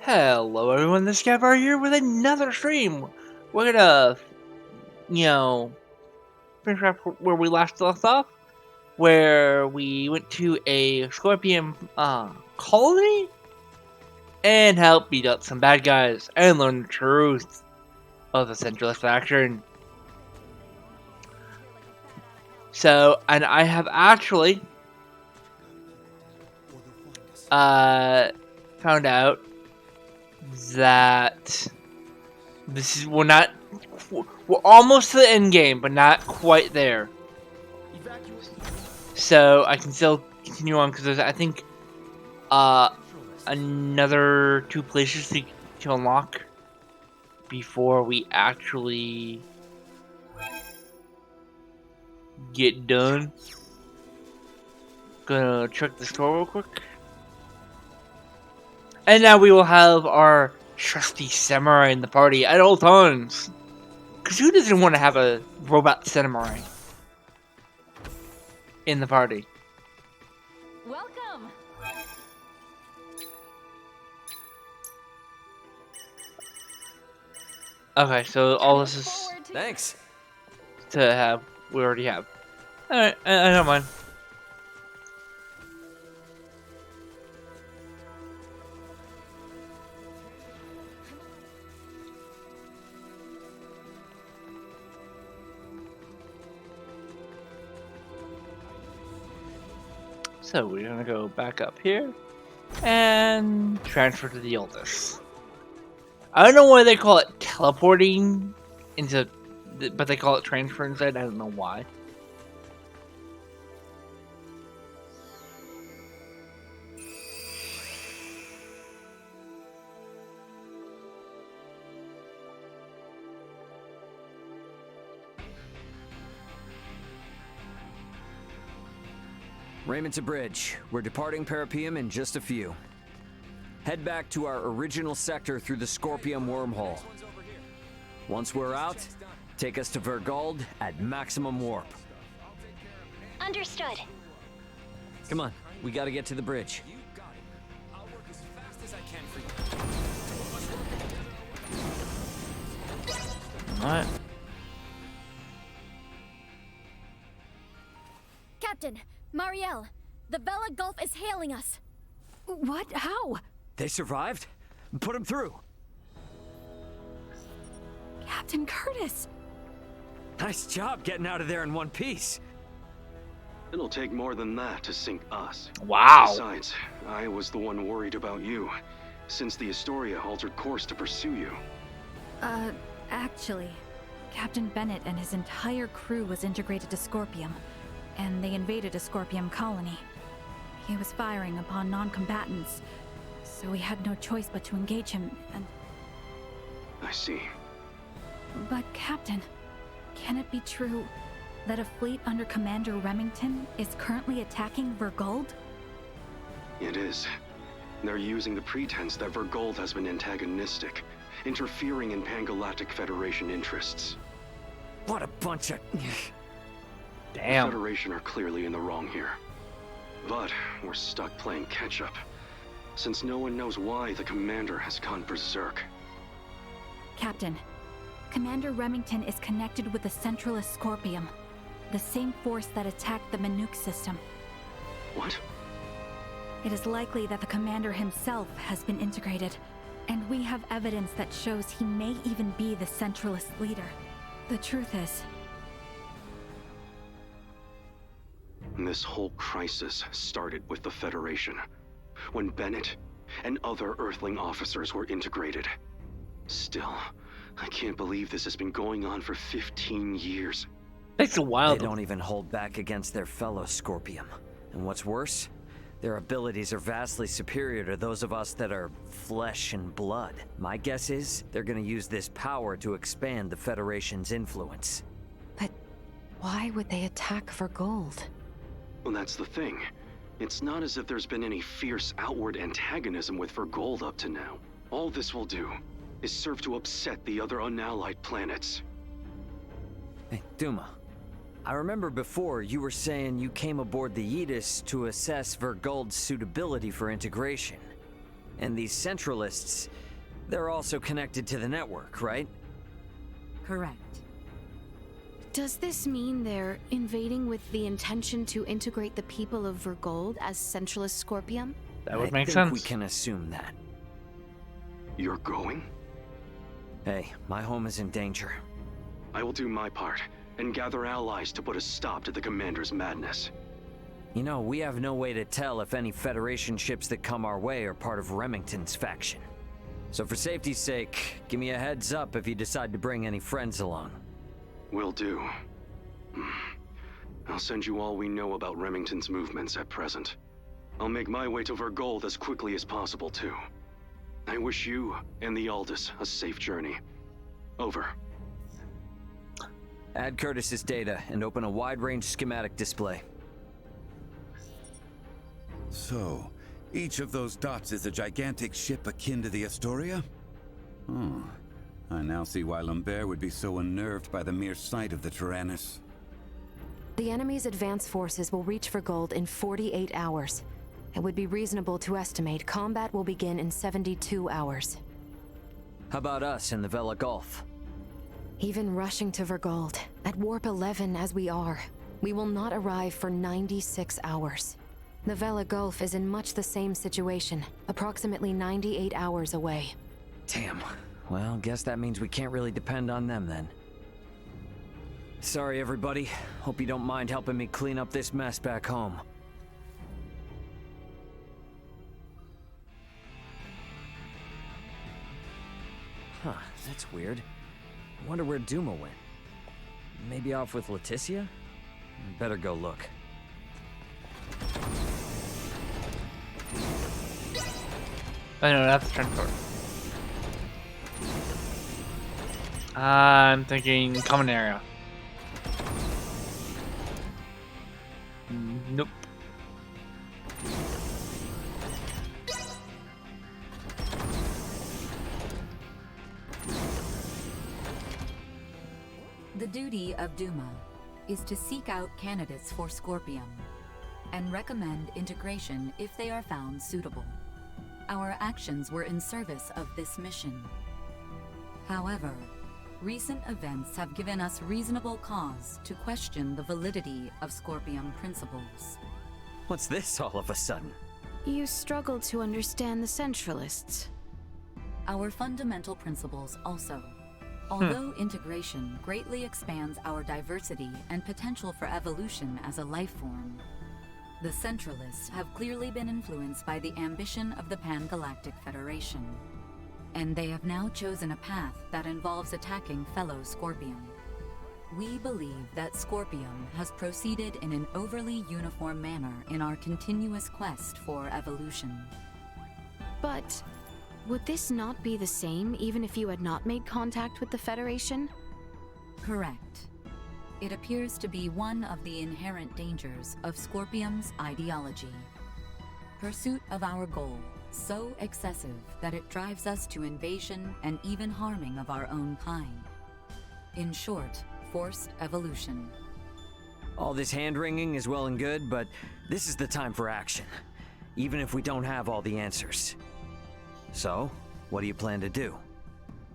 Hello everyone, this is Kavfire here with another stream. We're gonna, finish up where we last left off, where we went to a Scorpion colony and helped beat up some bad guys and learn the truth of the Centralist faction. So, and I have actually found out that we're almost to the end game, but not quite there. So I can still continue on because there's, I think, another 2 places to unlock before we actually get done. Gonna check the store real quick. And now we will have our trusty samurai in the party at all times. Because who doesn't want to have a robot samurai in the party? Welcome. Okay, so all this is Thanks. to have. We already have. Alright, I don't mind. So we're gonna go back up here and transfer to the oldest. I don't know why they call it teleporting into, but they call it transfer instead. I don't know why. Raymond to bridge. We're departing Parapium in just a few. Head back to our original sector through the Scorpium wormhole. Once we're out, take us to Vergold at maximum warp. Understood. Come on, we gotta get to the bridge. Alright. Captain, Marielle, the Vela Gulf is hailing us. What? How? They survived? Put them through. Captain Curtis! Nice job getting out of there in one piece. It'll take more than that to sink us. Wow. Besides, I was the one worried about you, since the Astoria altered course to pursue you. Actually, Captain Bennett and his entire crew was integrated to Scorpium, and they invaded a Scorpium colony. He was firing upon non-combatants, so we had no choice but to engage him, and... I see. But Captain, can it be true that a fleet under Commander Remington is currently attacking Vergold? It is. They're using the pretense that Vergold has been antagonistic, interfering in Pan-Galactic Federation interests. What a bunch of... Damn. The Federation are clearly in the wrong here. But we're stuck playing catch-up, since no one knows why the Commander has gone berserk. Captain, Commander Remington is connected with the Centralist Scorpium, the same force that attacked the Manuke system. What? It is likely that the Commander himself has been integrated, and we have evidence that shows he may even be the Centralist leader. The truth is... This whole crisis started with the Federation, when Bennett and other Earthling officers were integrated. Still, I can't believe this has been going on for 15 years. Takes a while. They don't even hold back against their fellow Scorpium. And what's worse, their abilities are vastly superior to those of us that are flesh and blood. My guess is they're gonna use this power to expand the Federation's influence. But why would they attack Vergold? Well, that's the thing. It's not as if there's been any fierce outward antagonism with Vergold up to now. All this will do is serve to upset the other unallied planets. Hey, Duma. I remember before you were saying you came aboard the Aegis to assess Vergold's suitability for integration. And these Centralists, they're also connected to the network, right? Correct. Does this mean they're invading with the intention to integrate the people of Vergold as Centralist Scorpium? That would I make think sense. we can assume that. You're going? Hey, my home is in danger. I will do my part and gather allies to put a stop to the commander's madness. You know, we have no way to tell if any Federation ships that come our way are part of Remington's faction. So for safety's sake, give me a heads up if you decide to bring any friends along. Will do. I'll send you all we know about Remington's movements at present. I'll make my way to Vergold as quickly as possible, too. I wish you and the Aldous a safe journey. Over. Add Curtis's data and open a wide-range schematic display. So, each of those dots is a gigantic ship akin to the Astoria? Oh, I now see why Lambert would be so unnerved by the mere sight of the Tyrannus. The enemy's advance forces will reach Vergold in 48 hours. It would be reasonable to estimate combat will begin in 72 hours. How about us in the Vela Gulf? Even rushing to Vergold, at Warp 11 as we are, we will not arrive for 96 hours. The Vela Gulf is in much the same situation, approximately 98 hours away. Damn. Well, guess that means we can't really depend on them then. Sorry, everybody. Hope you don't mind helping me clean up this mess back home. Huh, that's weird. I wonder where Duma went. Maybe off with Leticia? Better go look. I know, that's the transport. I'm thinking common area. Nope. The duty of Duma is to seek out candidates for Scorpium and recommend integration if they are found suitable. Our actions were in service of this mission. However, recent events have given us reasonable cause to question the validity of Scorpium principles. What's this all of a sudden? You struggle to understand the Centralists. Our fundamental principles also. Although integration greatly expands our diversity and potential for evolution as a life form, the Centralists have clearly been influenced by the ambition of the Pan-Galactic Federation, and they have now chosen a path that involves attacking fellow Scorpium. We believe that Scorpium has proceeded in an overly uniform manner in our continuous quest for evolution. But would this not be the same even if you had not made contact with the Federation? Correct. It appears to be one of the inherent dangers of Scorpium's ideology. Pursuit of our goal, so excessive that it drives us to invasion and even harming of our own kind. In short, forced evolution. All this hand-wringing is well and good, but this is the time for action, even if we don't have all the answers. So, what do you plan to do?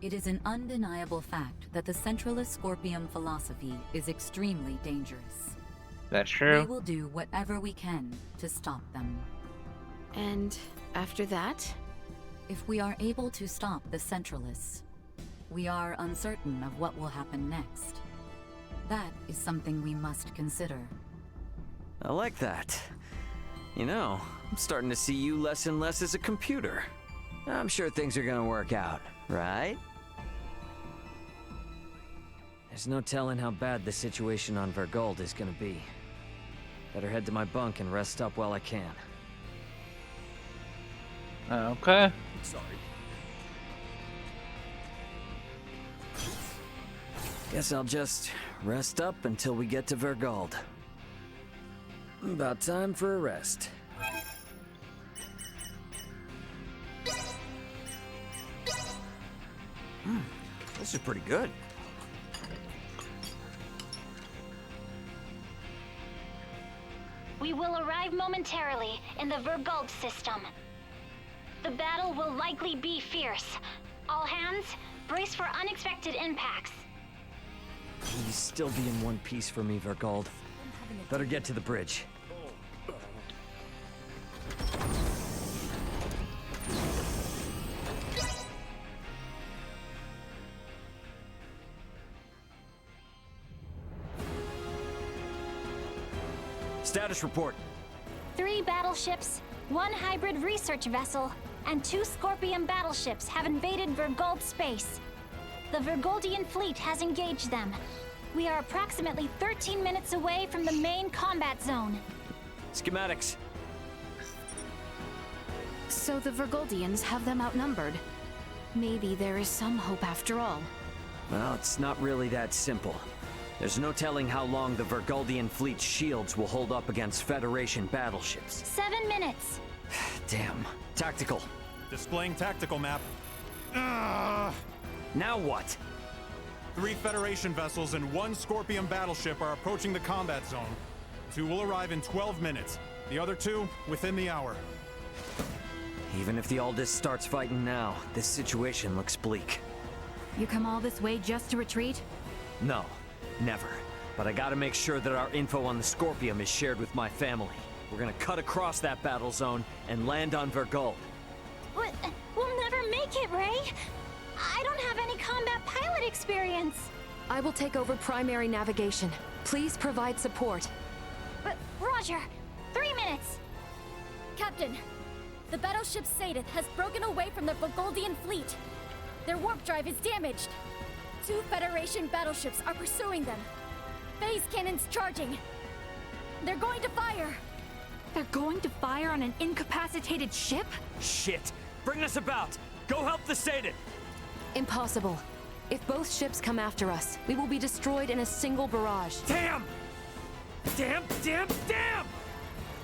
It is an undeniable fact that the Centralist Scorpium philosophy is extremely dangerous. That's We true. will do whatever we can to stop them. And after that? If we are able to stop the Centralists, we are uncertain of what will happen next. That is something we must consider. I like that. You know, I'm starting to see you less and less as a computer. I'm sure things are gonna work out, right? There's no telling how bad the situation on Vergold is gonna be. Better head to my bunk and rest up while I can. Okay. Sorry. Guess I'll just rest up until we get to Vergold. About time for a rest. This is pretty good. We will arrive momentarily in the Vergold system. The battle will likely be fierce. All hands, brace for unexpected impacts. Please still be in one piece for me, Vergold. Better get to the bridge. Status report. 3 battleships, 1 hybrid research vessel, and 2 Scorpion battleships have invaded Vergold space. The Vergoldian fleet has engaged them. We are approximately 13 minutes away from the main combat zone. Schematics. So the Vergoldians have them outnumbered. Maybe there is some hope after all. Well, it's not really that simple. There's no telling how long the Vergoldian fleet's shields will hold up against Federation battleships. 7 minutes. Damn. Tactical. Displaying tactical map. Now what? 3 Federation vessels and 1 Scorpion battleship are approaching the combat zone. 2 will arrive in 12 minutes. The other 2 within the hour. Even if the Aldous starts fighting now, this situation looks bleak. You come all this way just to retreat? No, never. But I gotta make sure that our info on the Scorpion is shared with my family. We're gonna cut across that battle zone and land on Vergold. We'll never make it, Ray. I don't have any combat pilot experience. I will take over primary navigation. Please provide support. But Roger, 3 minutes. Captain, the battleship Sadith has broken away from the Vergoldian fleet. Their warp drive is damaged. 2 Federation battleships are pursuing them. Phase cannons charging. They're going to fire. They're going to fire on an incapacitated ship? Shit! Bring us about! Go help the Sadith! Impossible. If both ships come after us, we will be destroyed in a single barrage. Damn! Damn, damn, damn!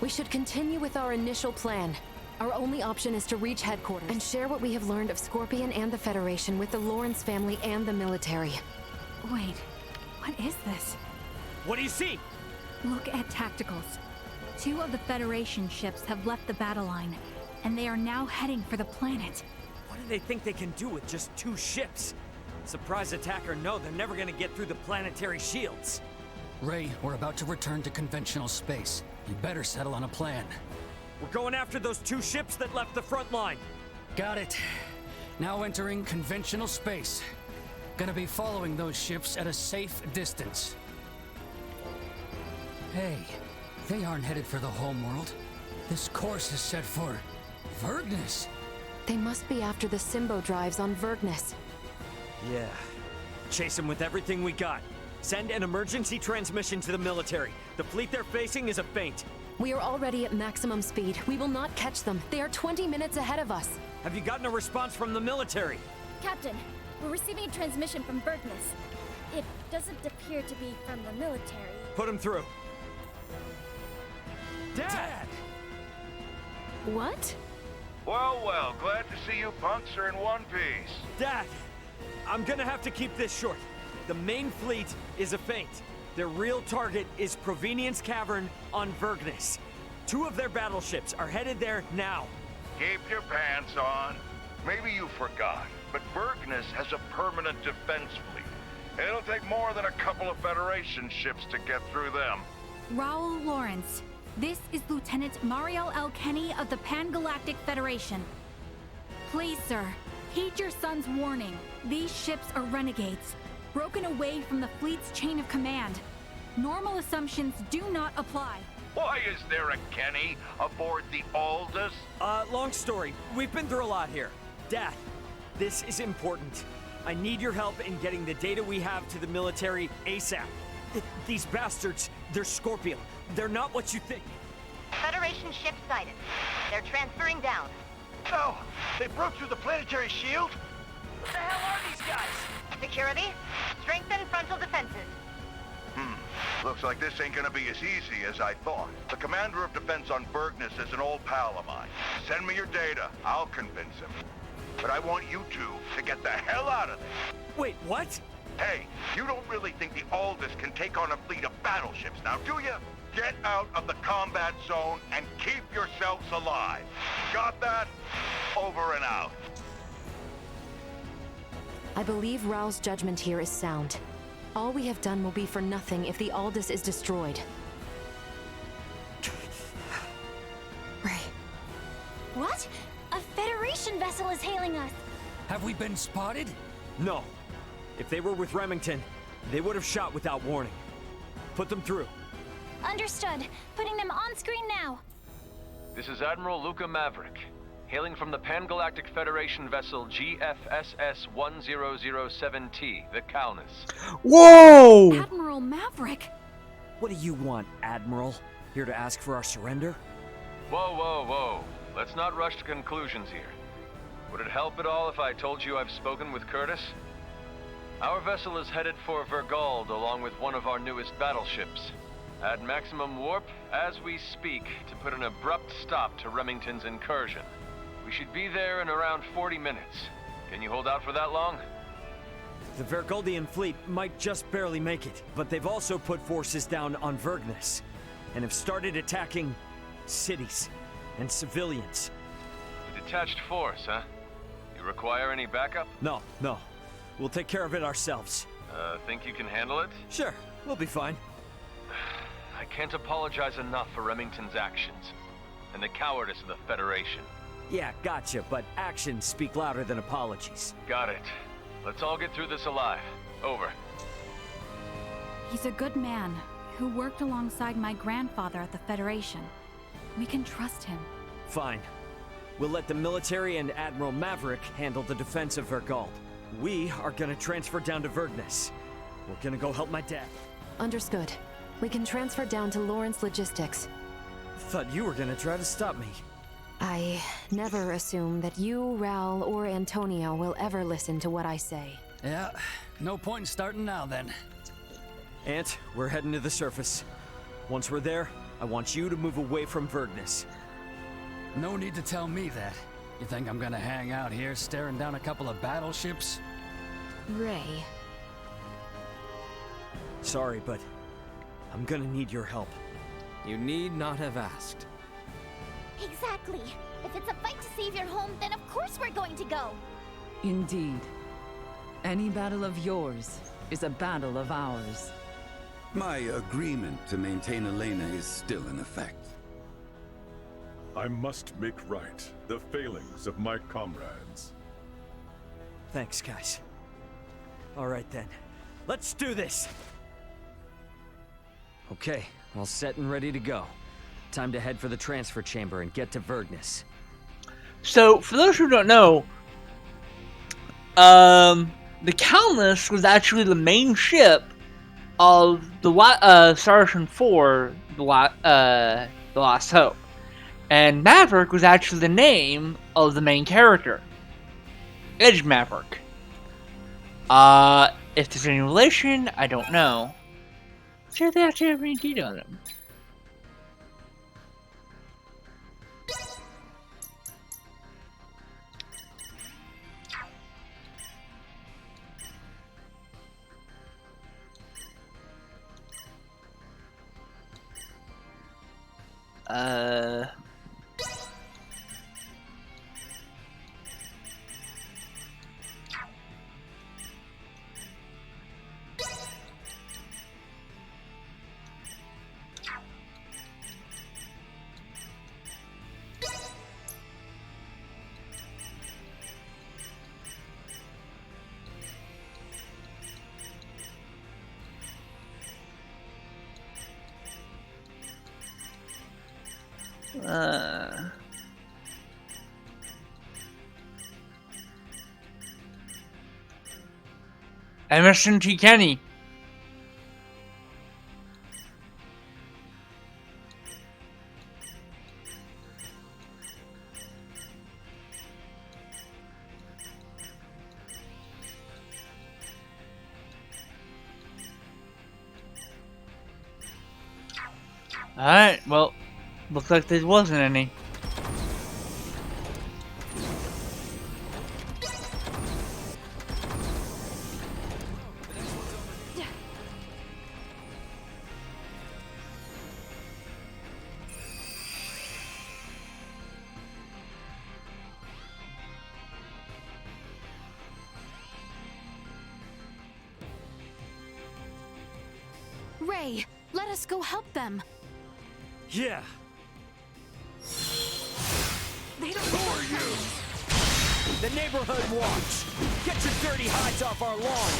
We should continue with our initial plan. Our only option is to reach headquarters and share what we have learned of Scorpion and the Federation with the Lawrence family and the military. Wait, what is this? What do you see? Look at tacticals. 2 of the Federation ships have left the battle line, and they are now heading for the planet. What do they think they can do with just 2 ships? Surprise attack or no, they're never gonna get through the planetary shields. Ray, we're about to return to conventional space. You better settle on a plan. We're going after those 2 ships that left the front line. Got it. Now entering conventional space. Gonna be following those ships at a safe distance. Hey, they aren't headed for the homeworld. This course is set for Vergnus. They must be after the Symbo drives on Vergnus. Yeah. Chase them with everything we got. Send an emergency transmission to the military. The fleet they're facing is a feint. We are already at maximum speed. We will not catch them. They are 20 minutes ahead of us. Have you gotten a response from the military? Captain, we're receiving a transmission from Vergnus. It doesn't appear to be from the military. Put him through. Dad! What? Well, well, glad to see you punks are in one piece. Dad! I'm gonna have to keep this short. The main fleet is a feint. Their real target is Provenience Cavern on Vergnus. 2 of their battleships are headed there now. Keep your pants on. Maybe you forgot, but Vergnus has a permanent defense fleet. It'll take more than a couple of Federation ships to get through them. Raoul Lawrence, this is Lieutenant Mariel L. Kenny of the Pan-Galactic Federation. Please, sir, heed your son's warning. These ships are renegades, broken away from the fleet's chain of command. Normal assumptions do not apply. Why is there a Kenny aboard the Aldous? Long story. We've been through a lot here. Dad, this is important. I need your help in getting the data we have to the military ASAP. These bastards, they're Scorpion. They're not what you think. Federation ship sighted. They're transferring down. No! They broke through the planetary shield? What the hell are these guys? Security, strengthen frontal defenses. Looks like this ain't gonna be as easy as I thought. The commander of defense on Vergnus is an old pal of mine. Send me your data. I'll convince him. But I want you two to get the hell out of there. Wait, what? Hey, you don't really think the Aldous can take on a fleet of battleships now, do you? Get out of the combat zone and keep yourselves alive. Got that? Over and out. I believe Rao's judgment here is sound. All we have done will be for nothing if the Aldous is destroyed. Ray. What? A Federation vessel is hailing us. Have we been spotted? No. If they were with Remington, they would have shot without warning. Put them through. Understood. Putting them on screen now. This is Admiral Luca Maverick, hailing from the Pan-Galactic Federation vessel GFSS-1007T, the Calnus. Whoa! Admiral Maverick! What do you want, Admiral? Here to ask for our surrender? Whoa, whoa, whoa. Let's not rush to conclusions here. Would it help at all if I told you I've spoken with Curtis? Our vessel is headed for Vergold along with one of our newest battleships. At maximum warp, as we speak, to put an abrupt stop to Remington's incursion. We should be there in around 40 minutes. Can you hold out for that long? The Vergoldian fleet might just barely make it, but they've also put forces down on Vergnus, and have started attacking cities and civilians. A detached force, huh? You require any backup? No. We'll take care of it ourselves. Think you can handle it? Sure, we'll be fine. I can't apologize enough for Remington's actions, and the cowardice of the Federation. Yeah, gotcha, but actions speak louder than apologies. Got it. Let's all get through this alive. Over. He's a good man who worked alongside my grandfather at the Federation. We can trust him. Fine. We'll let the military and Admiral Maverick handle the defense of Vergold. We are gonna transfer down to Vergnus. We're gonna go help my dad. Understood. We can transfer down to Lawrence Logistics. Thought you were gonna try to stop me. I never assume that you, Raul, or Antonio will ever listen to what I say. Yeah, no point in starting now then. Ant, we're heading to the surface. Once we're there, I want you to move away from Vergnus. No need to tell me that. You think I'm gonna hang out here staring down a couple of battleships? Ray. Sorry, but I'm gonna need your help. You need not have asked. Exactly. If it's a fight to save your home, then of course we're going to go. Indeed. Any battle of yours is a battle of ours. My agreement to maintain Elena is still in effect. I must make right the failings of my comrades. Thanks, guys. All right then. Let's do this! Okay, all set and ready to go. Time to head for the transfer chamber and get to Vergnus. So, for those who don't know, the Calnus was actually the main ship of the Saracen 4, the Last Hope. And Maverick was actually the name of the main character. Edge Maverick. If there's any relation, I don't know. See if they actually have any detail on them. Emerson T. Kenny. Alright, well, looks like there wasn't any. Ray, let us go help them. Yeah. They don't. Who are you? The neighborhood watch. Get your dirty hides off our lawn,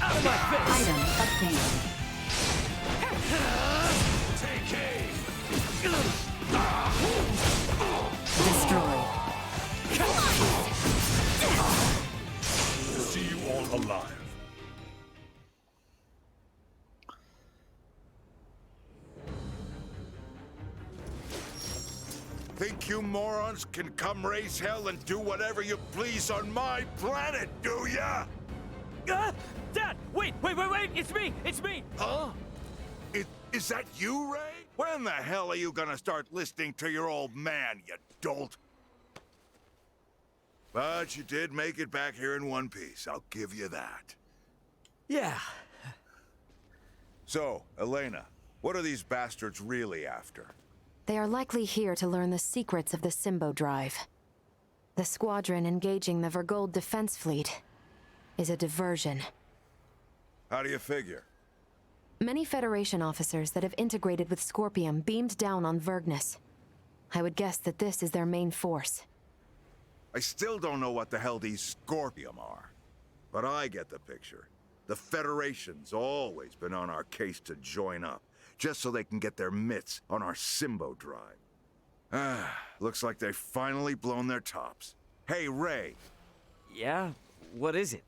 Out of my face! Item obtained. Take aim! Destroyed. See you all alive. Think you morons can come raise hell and do whatever you please on my planet, do ya? Dad! Wait! It's me! Huh? Is that you, Ray? When the hell are you gonna start listening to your old man, you dolt? But you did make it back here in one piece, I'll give you that. Yeah. So, Elena, what are these bastards really after? They are likely here to learn the secrets of the Symbo Drive. The squadron engaging the Vergold defense fleet is a diversion. How do you figure? Many Federation officers that have integrated with Scorpium beamed down on Vergnus. I would guess that this is their main force. I still don't know what the hell these Scorpium are. But I get the picture. The Federation's always been on our case to join up, just so they can get their mitts on our Symbo Drive. Looks like they've finally blown their tops. Hey, Ray. Yeah? What is it?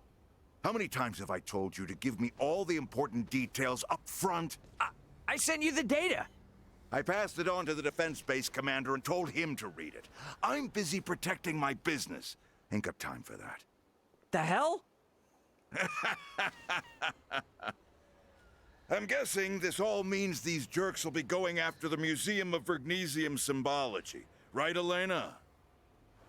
How many times have I told you to give me all the important details up front? I sent you the data! I passed it on to the defense base commander and told him to read it. I'm busy protecting my business. Ain't got time for that. The hell? I'm guessing this all means these jerks will be going after the Museum of Vergnesium Symbology. Right, Elena?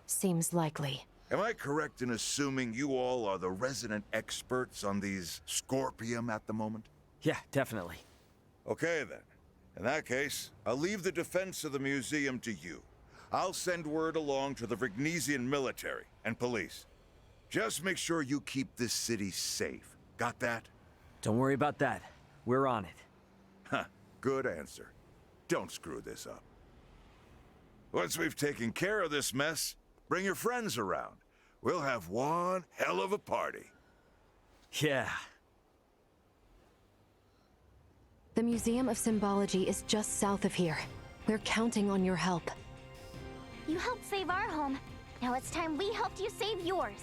Seems likely. Am I correct in assuming you all are the resident experts on these Scorpium at the moment? Yeah, definitely. Okay, then. In that case, I'll leave the defense of the museum to you. I'll send word along to the Vergnesian military and police. Just make sure you keep this city safe. Got that? Don't worry about that. We're on it. Huh, good answer. Don't screw this up. Once we've taken care of this mess, bring your friends around. We'll have one hell of a party. Yeah. The Museum of Symbology is just south of here. We're counting on your help. You helped save our home. Now it's time we helped you save yours.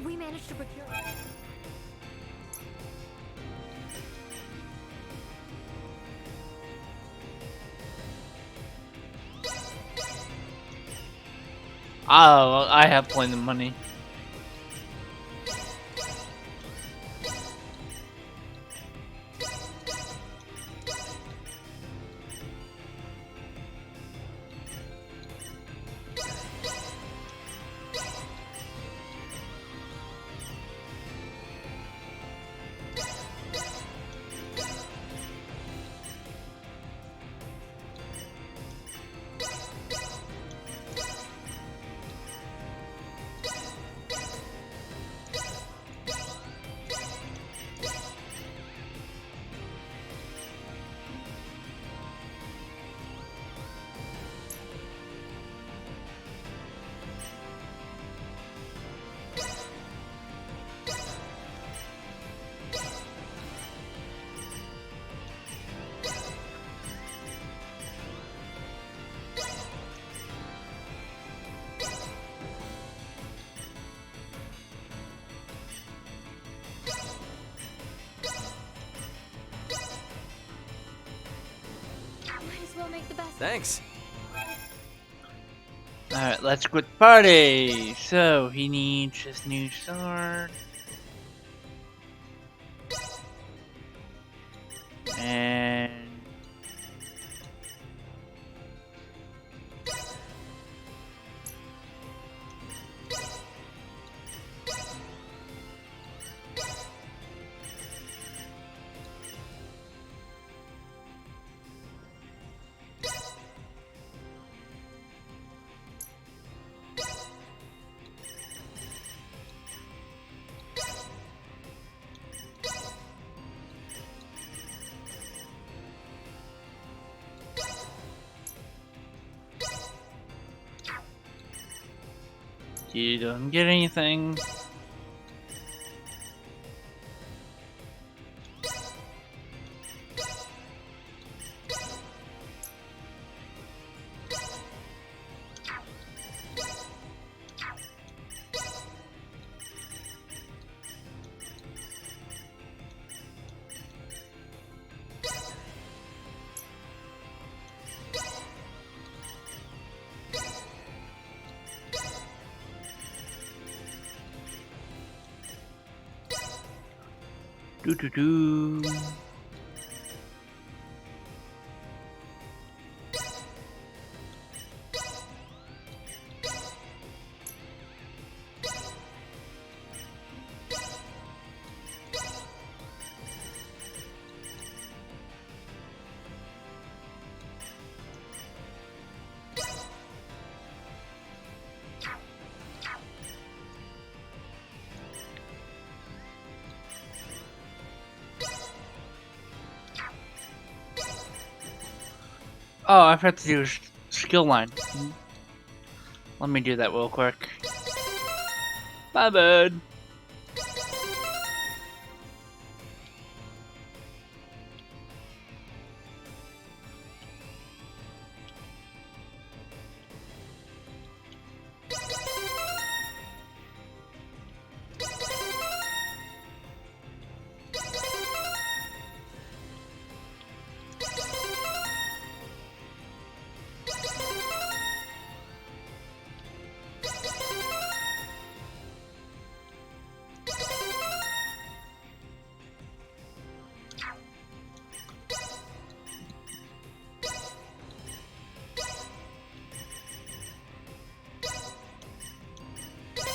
We managed to procure. Oh, I have plenty of money. Make the best. Thanks. Alright, let's quit the party. So, he needs his new sword. And... You don't get anything. Do do do. Oh, I forgot to do skill line. Let me do that real quick. My bad.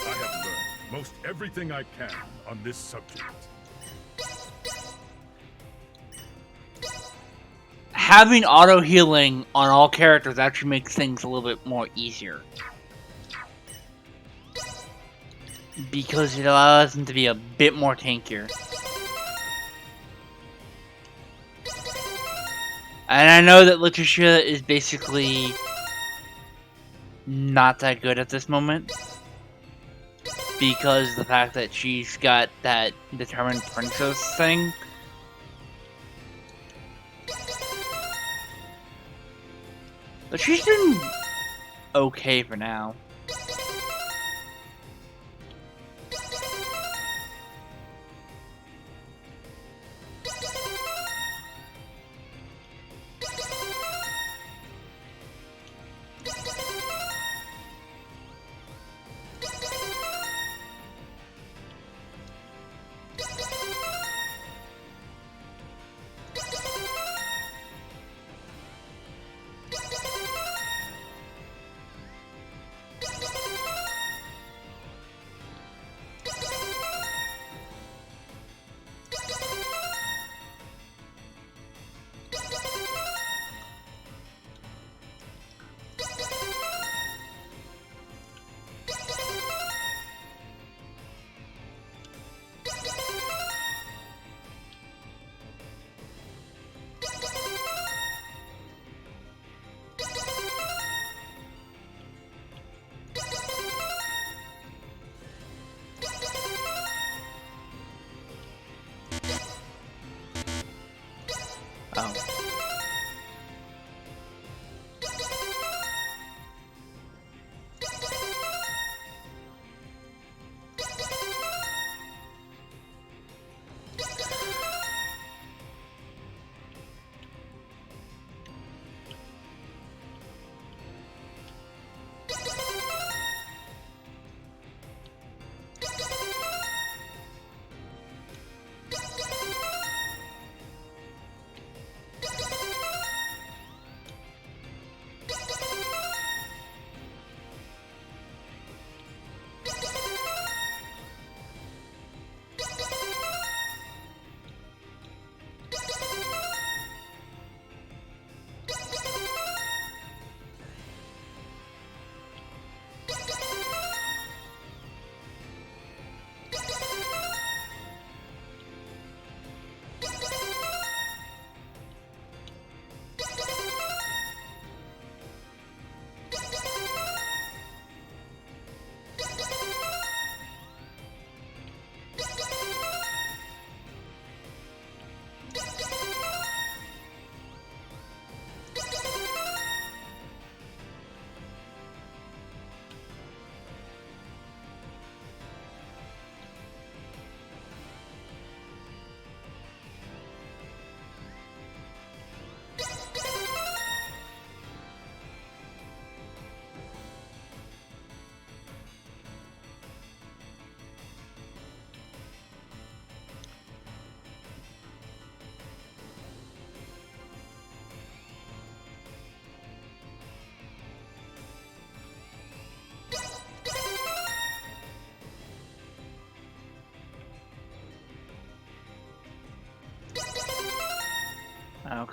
I have learned most everything I can on this subject. Having auto healing on all characters actually makes things a little bit more easier. Because it allows them to be a bit more tankier. And I know that Letitia is basically not that good at this moment. Because of the fact that she's got that determined princess thing. But she's doing okay for now.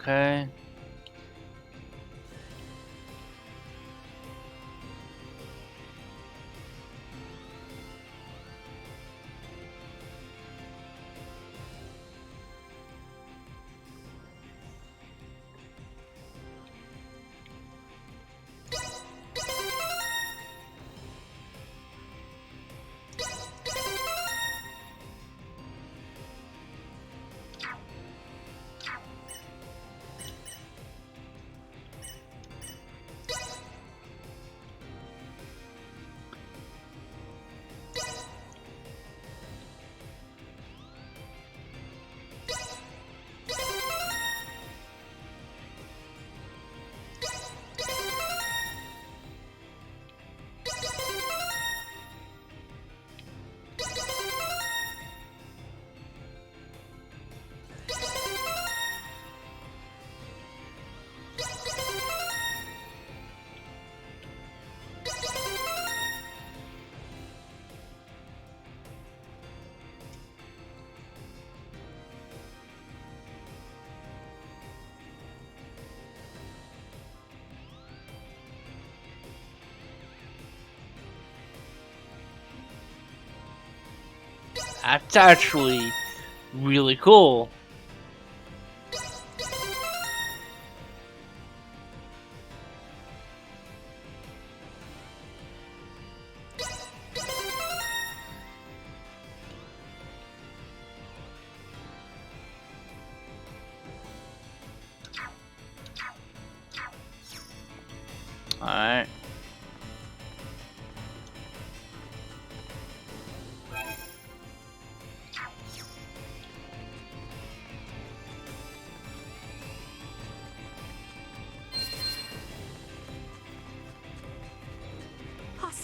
Okay. That's actually really cool. Alright.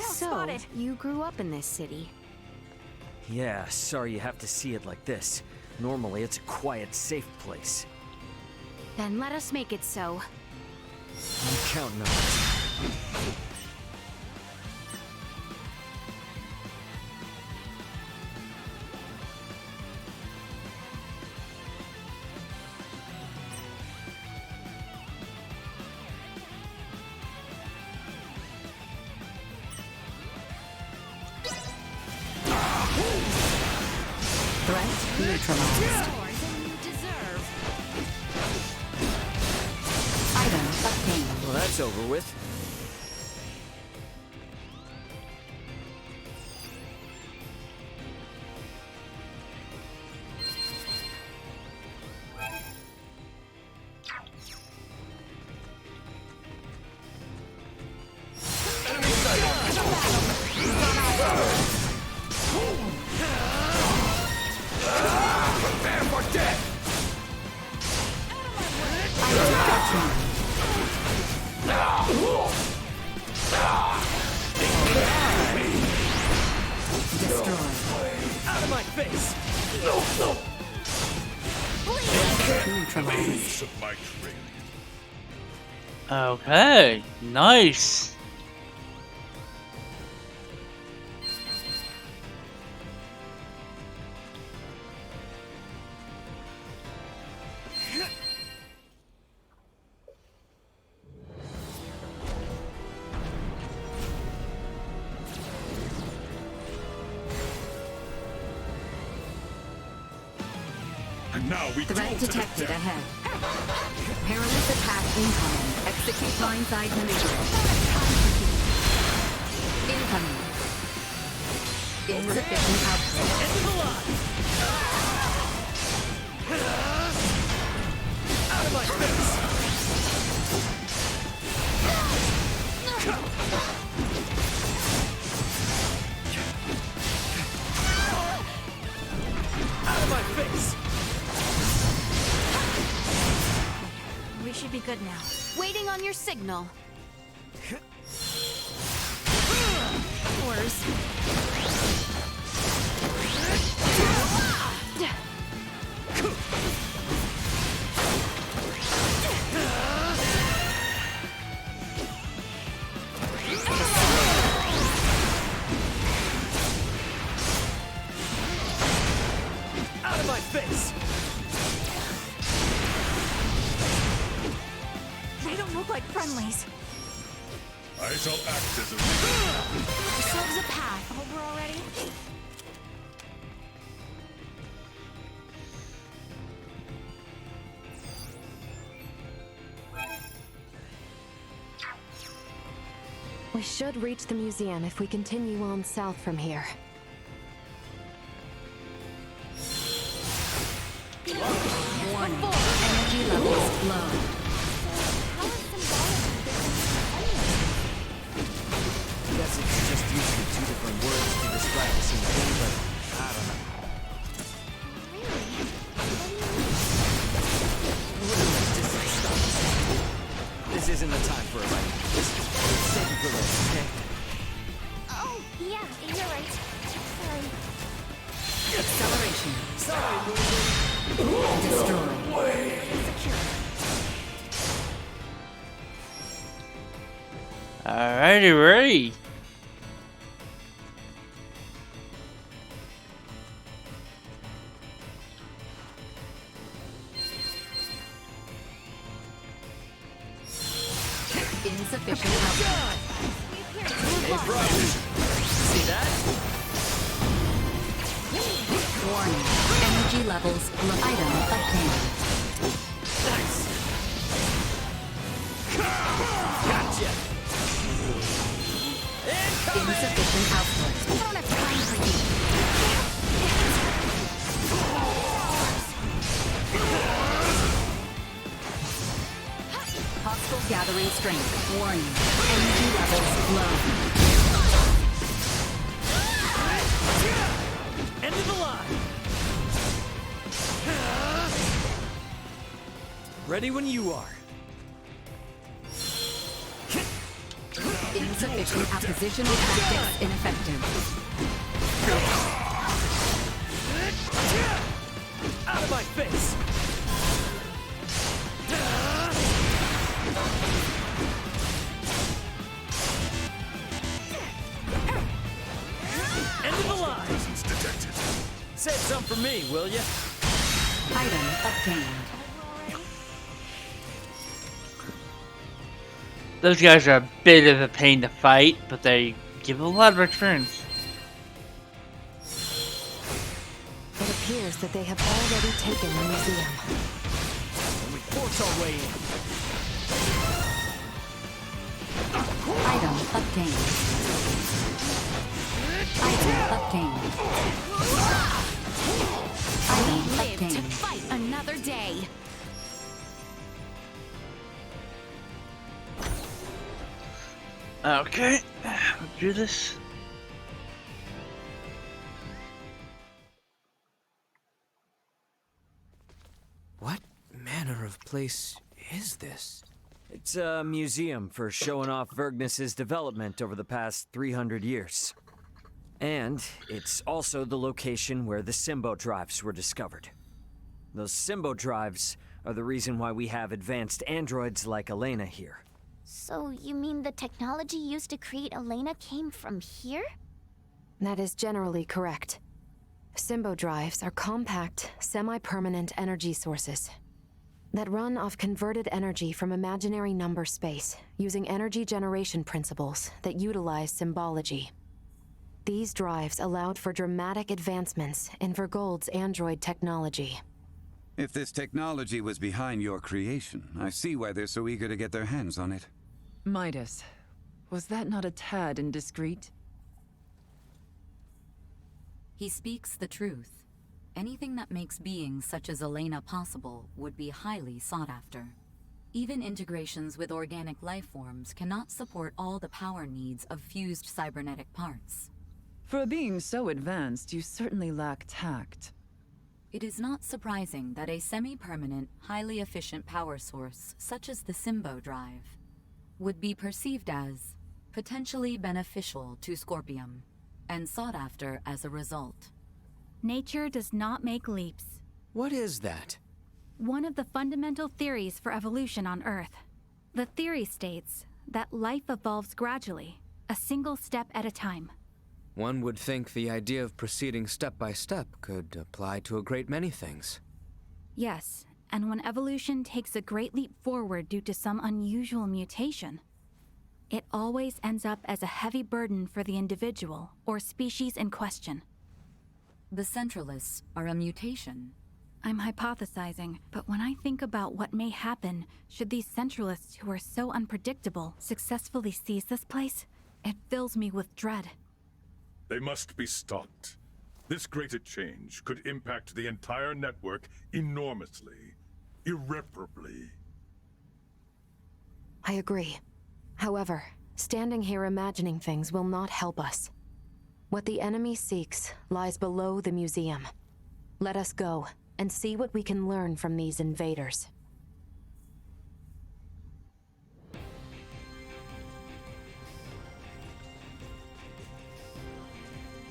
So, you grew up in this city. Yeah, sorry you have to see it like this. Normally, it's a quiet, safe place. Then let us make it so. I'm counting on it. Threat neutralized. Item obtained. Well, that's over with. Out of my face! Base of my training. Okay, nice. And now we Threat detected ahead. Perilous attack incoming. Execute blindside maneuver. Incoming. Insufficient output. Out of my face! Out of my face! We should be good now. Waiting on your signal. Worse. Out of my face! Friendlies. I shall act as a Ourselves a path. Over already? We should reach the museum if we continue on south from here. Warning. Energy levels low. Guess it's just using two different words to describe the same thing, but I don't know. This isn't the time for a fight. Just save it for later, okay? Oh, yeah, you're right. Sorry. Acceleration. Destroy. Alrighty, ready. Insufficient output. Hey, bro. See that? Warning. Energy levels low. Item obtained. Nice. Gotcha. Insufficient output. I don't have time for you. Hostile gathering strength. Warning. Energy levels low. End of the line. Ready when you are. Insufficient oppositional tactics ineffective. Out of my face. End of the line. presence detected. Save some for me, will ya? Item obtained. Those guys are a bit of a pain to fight, but they give a lot of returns. It appears that they have already taken the museum. And we force our way in. Item obtained. Item obtained. Item Live to obtained. fight another day. Okay, let's do this. What manner of place is this? It's a museum for showing off Vergnus's development over the past 300 years. And it's also the location where the Symbo drives were discovered. Those Symbo drives are the reason why we have advanced androids like Elena here. So you mean the technology used to create Elena came from here? That is generally correct. Symbo drives are compact, semi-permanent energy sources that run off converted energy from imaginary number space using energy generation principles that utilize symbology. These drives allowed for dramatic advancements in Vergold's android technology. If this technology was behind your creation, I see why they're so eager to get their hands on it. Midas, was that not a tad indiscreet? He speaks the truth. Anything that makes beings such as Elena possible would be highly sought after. Even integrations with organic life forms cannot support all the power needs of fused cybernetic parts. For a being so advanced, you certainly lack tact. It is not surprising that a semi-permanent, highly efficient power source, such as the Symbo drive, would be perceived as potentially beneficial to Scorpium, and sought after as a result. Nature does not make leaps. What is that? One of the fundamental theories for evolution on Earth. The theory states that life evolves gradually, a single step at a time. One would think the idea of proceeding step by step could apply to a great many things. Yes, And when evolution takes a great leap forward due to some unusual mutation, it always ends up as a heavy burden for the individual or species in question. The Centralists are a mutation. I'm hypothesizing, but when I think about what may happen should these Centralists who are so unpredictable successfully seize this place, it fills me with dread. They must be stopped. This greater change could impact the entire network enormously, irreparably. I agree. However, standing here imagining things will not help us. What the enemy seeks lies below the museum. Let us go and see what we can learn from these invaders.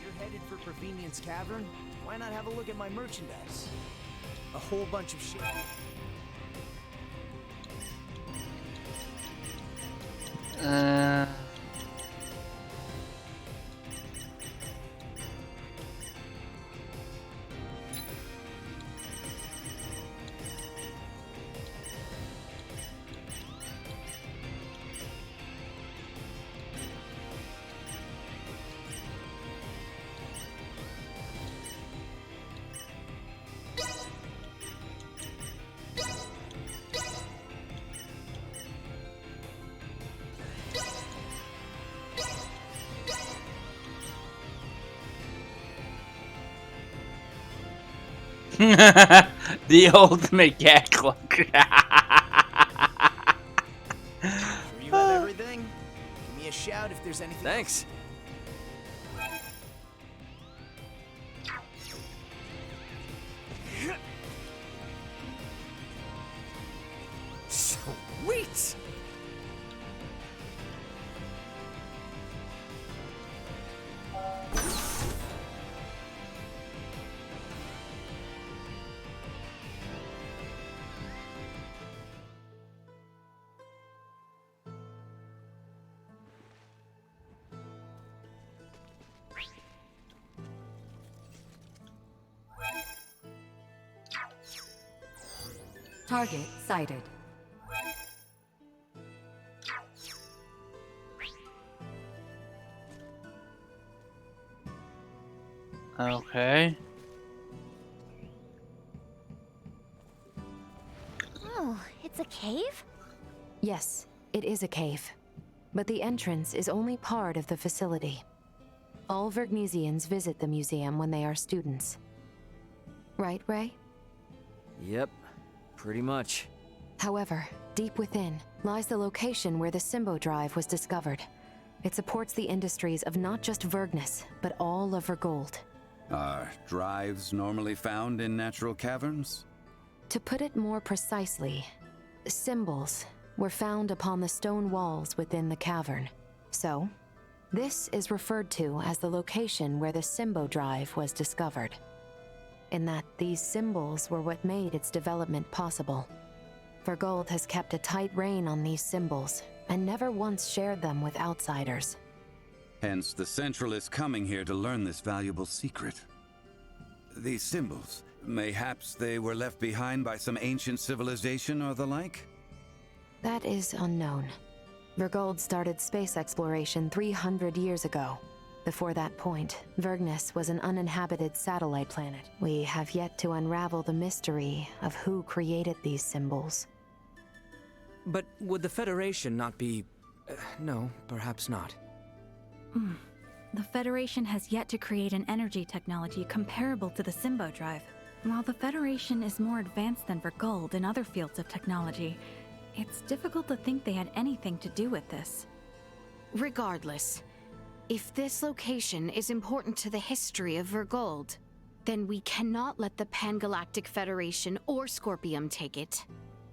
You're headed for Provenience Cavern? Why not have a look at my merchandise? A whole bunch of shit. The ultimate cat cloak. Sure you have everything? Give me a shout if there's anything. Thanks. Sweet. Target sighted. Okay. Oh, it's a cave? Yes, it is a cave. But the entrance is only part of the facility. All Vergnesians visit the museum when they are students. Right, Ray? Yep, pretty much. However, deep within lies the location where the Symbo Drive was discovered. It supports the industries of not just Vergnus, but all of Vergold. Are drives normally found in natural caverns? To put it more precisely, symbols were found upon the stone walls within the cavern. So, this is referred to as the location where the Symbo Drive was discovered. In that these symbols were what made its development possible. Vergold has kept a tight rein on these symbols, and never once shared them with outsiders. Hence the Centralists coming here to learn this valuable secret. These symbols, mayhaps they were left behind by some ancient civilization or the like? That is unknown. Vergold started space exploration 300 years ago. Before that point, Vergnus was an uninhabited satellite planet. We have yet to unravel the mystery of who created these symbols. But would the Federation not be... no, perhaps not. The Federation has yet to create an energy technology comparable to the Symbo Drive. While the Federation is more advanced than Vergold in other fields of technology, it's difficult to think they had anything to do with this. Regardless, if this location is important to the history of Vergold, then we cannot let the Pan-Galactic Federation or Scorpium take it.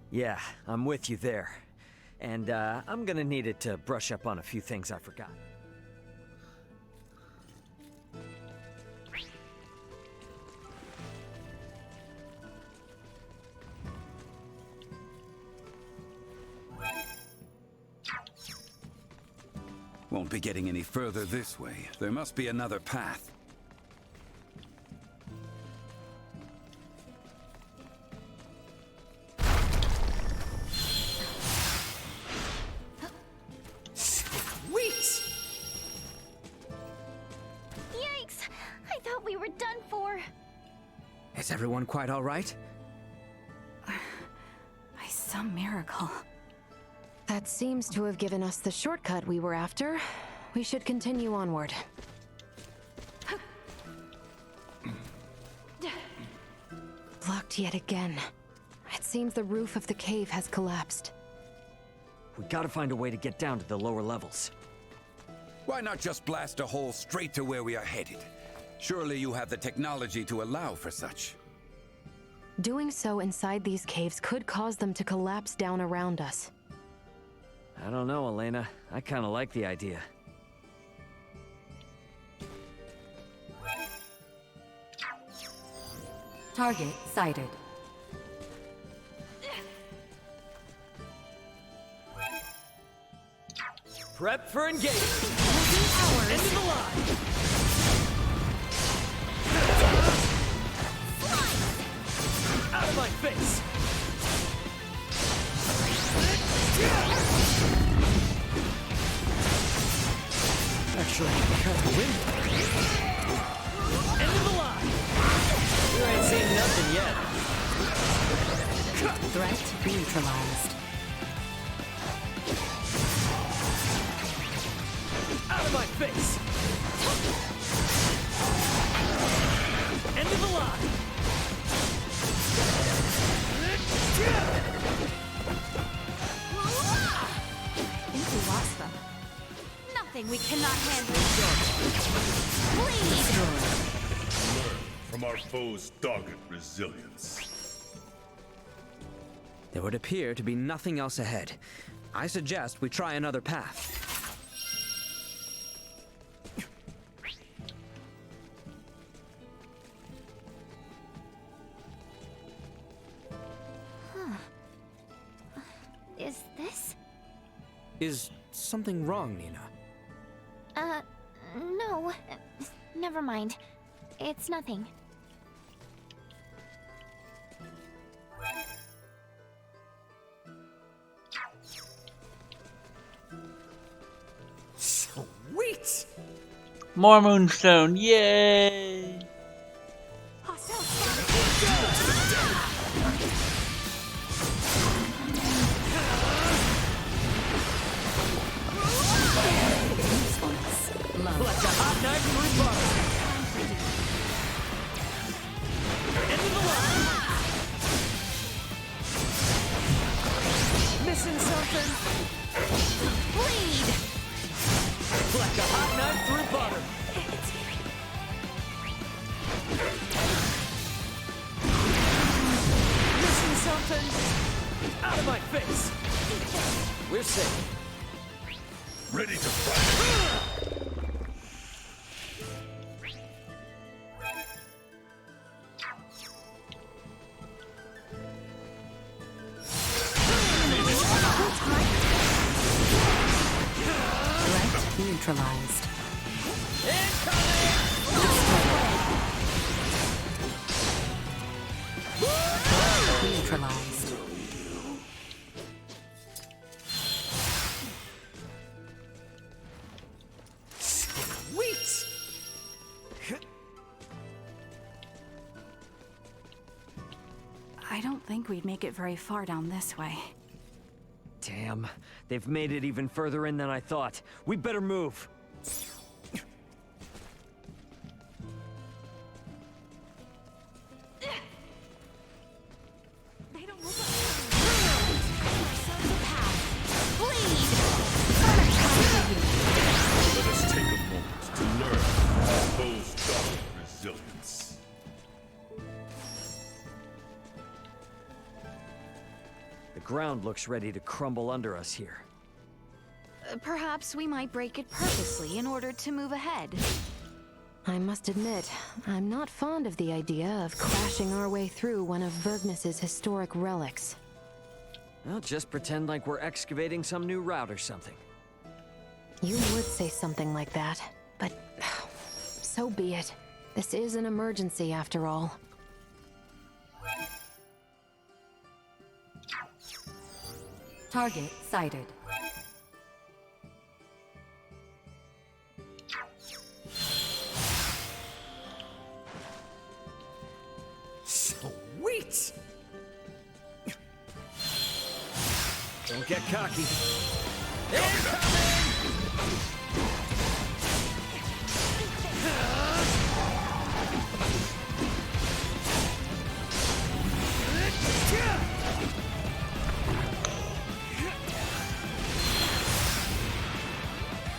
Yeah, I'm with you there. And I'm gonna need it to brush up on a few things I forgot. Won't be getting any further this way. There must be another path. Is everyone quite all right? By some miracle. That seems to have given us the shortcut we were after. We should continue onward. Blocked yet again. It seems the roof of the cave has collapsed. We gotta find a way to get down to the lower levels. Why not just blast a hole straight to where we are headed? Surely you have the technology to allow for such. Doing so inside these caves could cause them to collapse down around us. I don't know, Elena. I kinda like the idea. Target sighted. Prep for engagement! End of the line! Out of my face! Actually, I got the wind. End of the line! You ain't seen nothing yet. Threat neutralized. Out of my face! End of the line! I think we lost them. Nothing we cannot handle. Please! Learn from our foe's dogged resilience. There would appear to be nothing else ahead. I suggest we try another path. Is this? Is something wrong, Nina? No. Never mind. It's nothing. Sweet! More moonstone, yay! Like a hot knife through butter. End of the line. Missing something. Bleed! Like a hot knife through butter. Missing something. Out of my face. We're safe. Ready to fight. Neutralized. Neutralized. Sweet! I don't think we'd make it very far down this way. Damn, they've made it even further in than I thought. We better move. They don't look Bleed! Let us take a moment to learn our foe's dogged resilience. The ground looks ready to crumble under us here. Perhaps we might break it purposely in order to move ahead. I must admit, I'm not fond of the idea of crashing our way through one of Vergnus's historic relics. Well, just pretend like we're excavating some new route or something. You would say something like that, but so be it. This is an emergency after all. Target sighted. get cocky.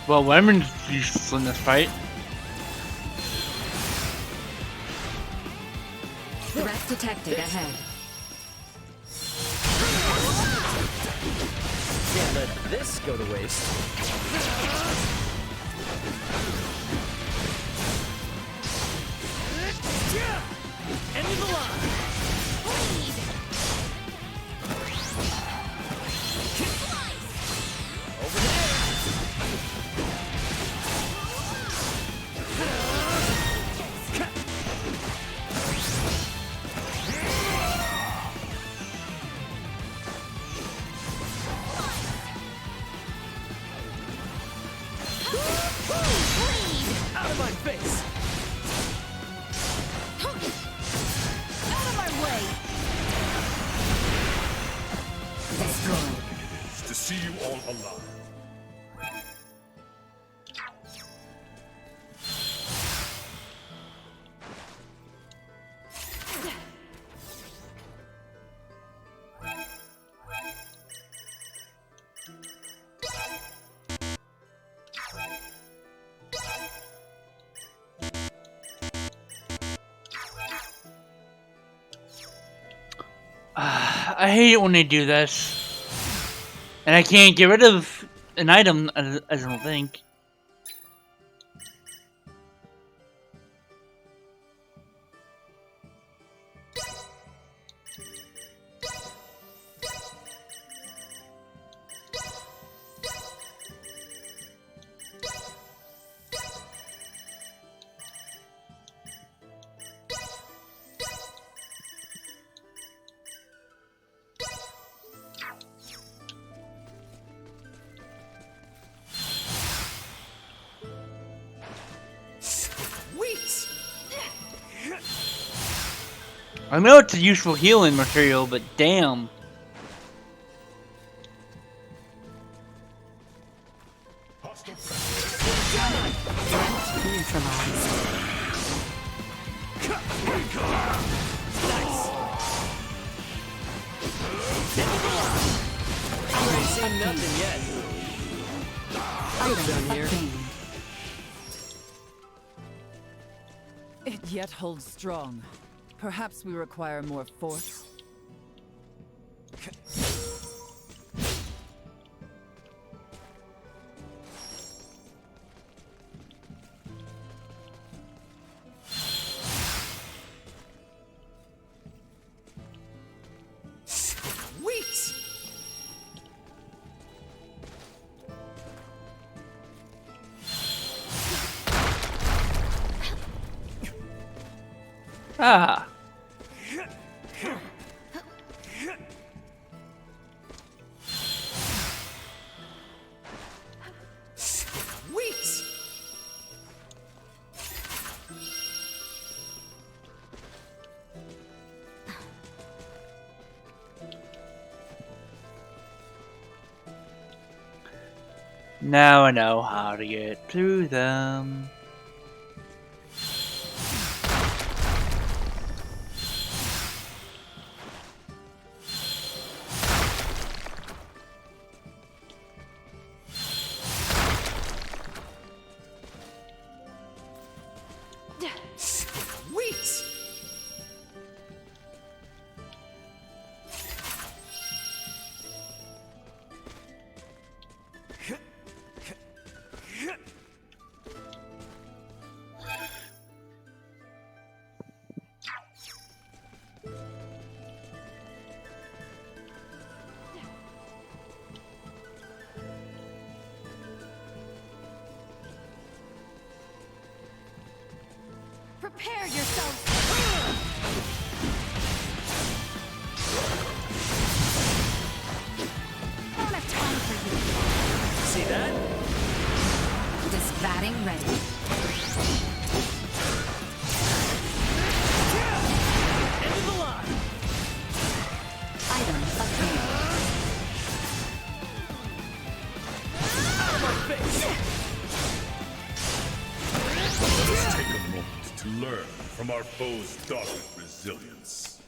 Well, Lemon's useless in this fight. Threat detected ahead. Can't let this go to waste. End of the line. Over there. Out of my face! Out of my way! Destroyed. To see you all alive. I hate it when they do this. And I can't get rid of an item, I don't think. I know it's a useful healing material, but damn. Neutralized. I ain't seen nothing yet. Item Down here. obtained. It yet holds strong. Perhaps we require more force. Sweet! Ah. Sweet! Now I know how to get through them. Sweet! Prepare yourselves! I don't have time for you. See that? Disbatting ready. End of the line! Item obtained. face! Let us take a moment to learn from our foe's dogged resilience.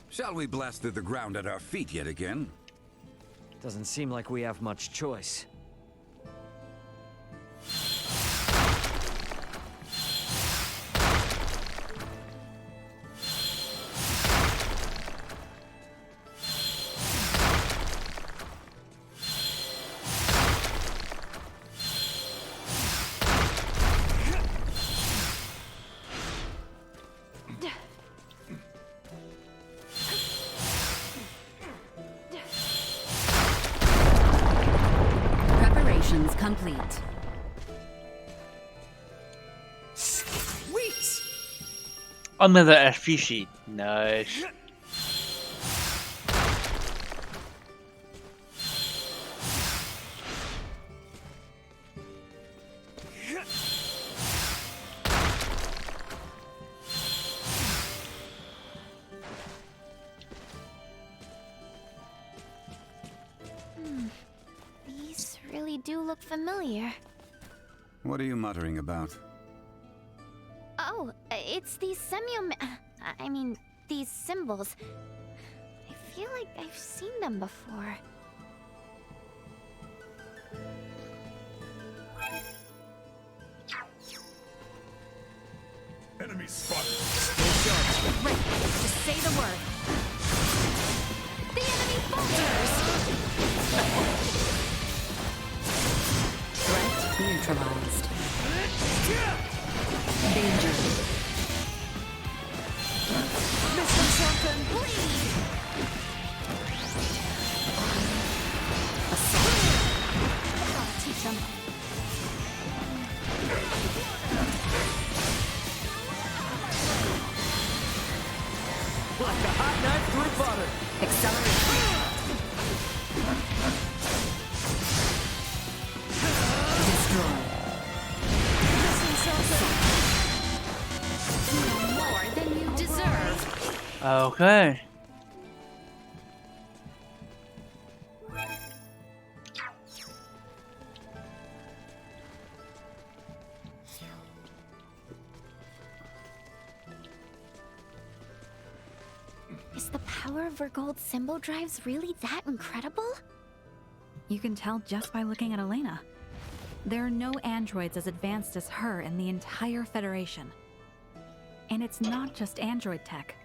Shall we blast through the ground at our feet yet again? Doesn't seem like we have much choice. Preparations complete. Sweet! Another SP sheet. Nice. These really do look familiar. What are you muttering about? Oh, it's these I mean, these symbols. I feel like I've seen them before. Enemy spotted. Right, just say the word. The enemy falters! Threat neutralized. Danger. Missing something! Bleed! I'll teach them. Like a hot knife through butter. Accelerate. Destroy. More than you deserve. Okay. Is the power of Vergold's symbol drives really that incredible? You can tell just by looking at Elena. There are no androids as advanced as her in the entire Federation. And it's not just android tech.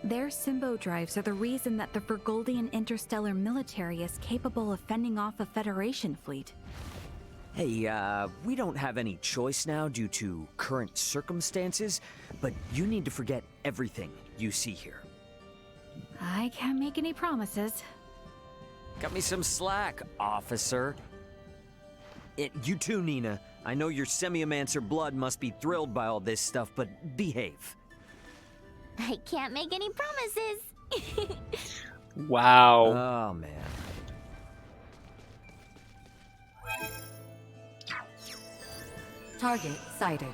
Their Symbo drives are the reason that the Vergoldian interstellar military is capable of fending off a Federation fleet. Hey, we don't have any choice now due to current circumstances, but you need to forget everything you see here. I can't make any promises. Cut me some slack, officer. You too, Nina. I know your Semiomancer blood must be thrilled by all this stuff, but behave. I can't make any promises. Wow. Oh, man. Target sighted.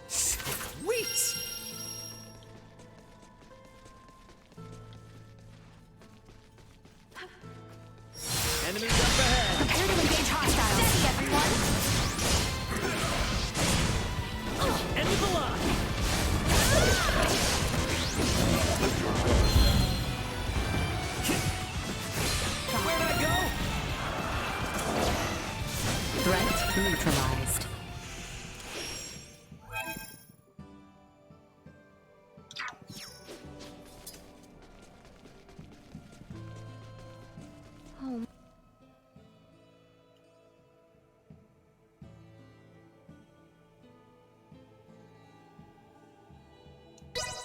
Sweet! Enemies up ahead! Prepare to engage hostiles. Steady, everyone. End of the line! Where'd I go? Threat neutralized. Oh.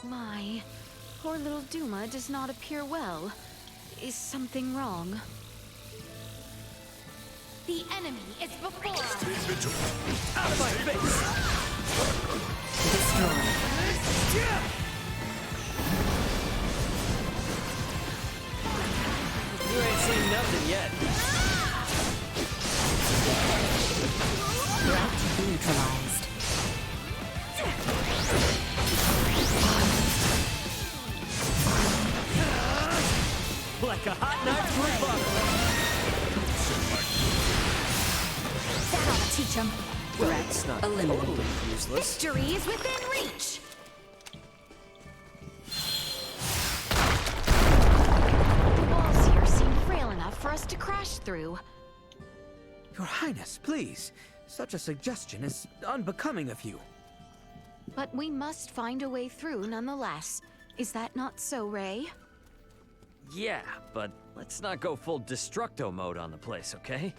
My, poor little Duma does not appear well. Is something wrong? The enemy is before us. Be vigilant. Out of my face! Destroy. You ain't seen nothing yet. Threat neutralized. like a hot knife through butter. That ought to teach him. Threats not totally useless. Victory is within reach! The walls here seem frail enough for us to crash through. Your Highness, please. Such a suggestion is unbecoming of you. But we must find a way through nonetheless. Is that not so, Ray? Yeah, but let's not go full Destructo mode on the place, okay?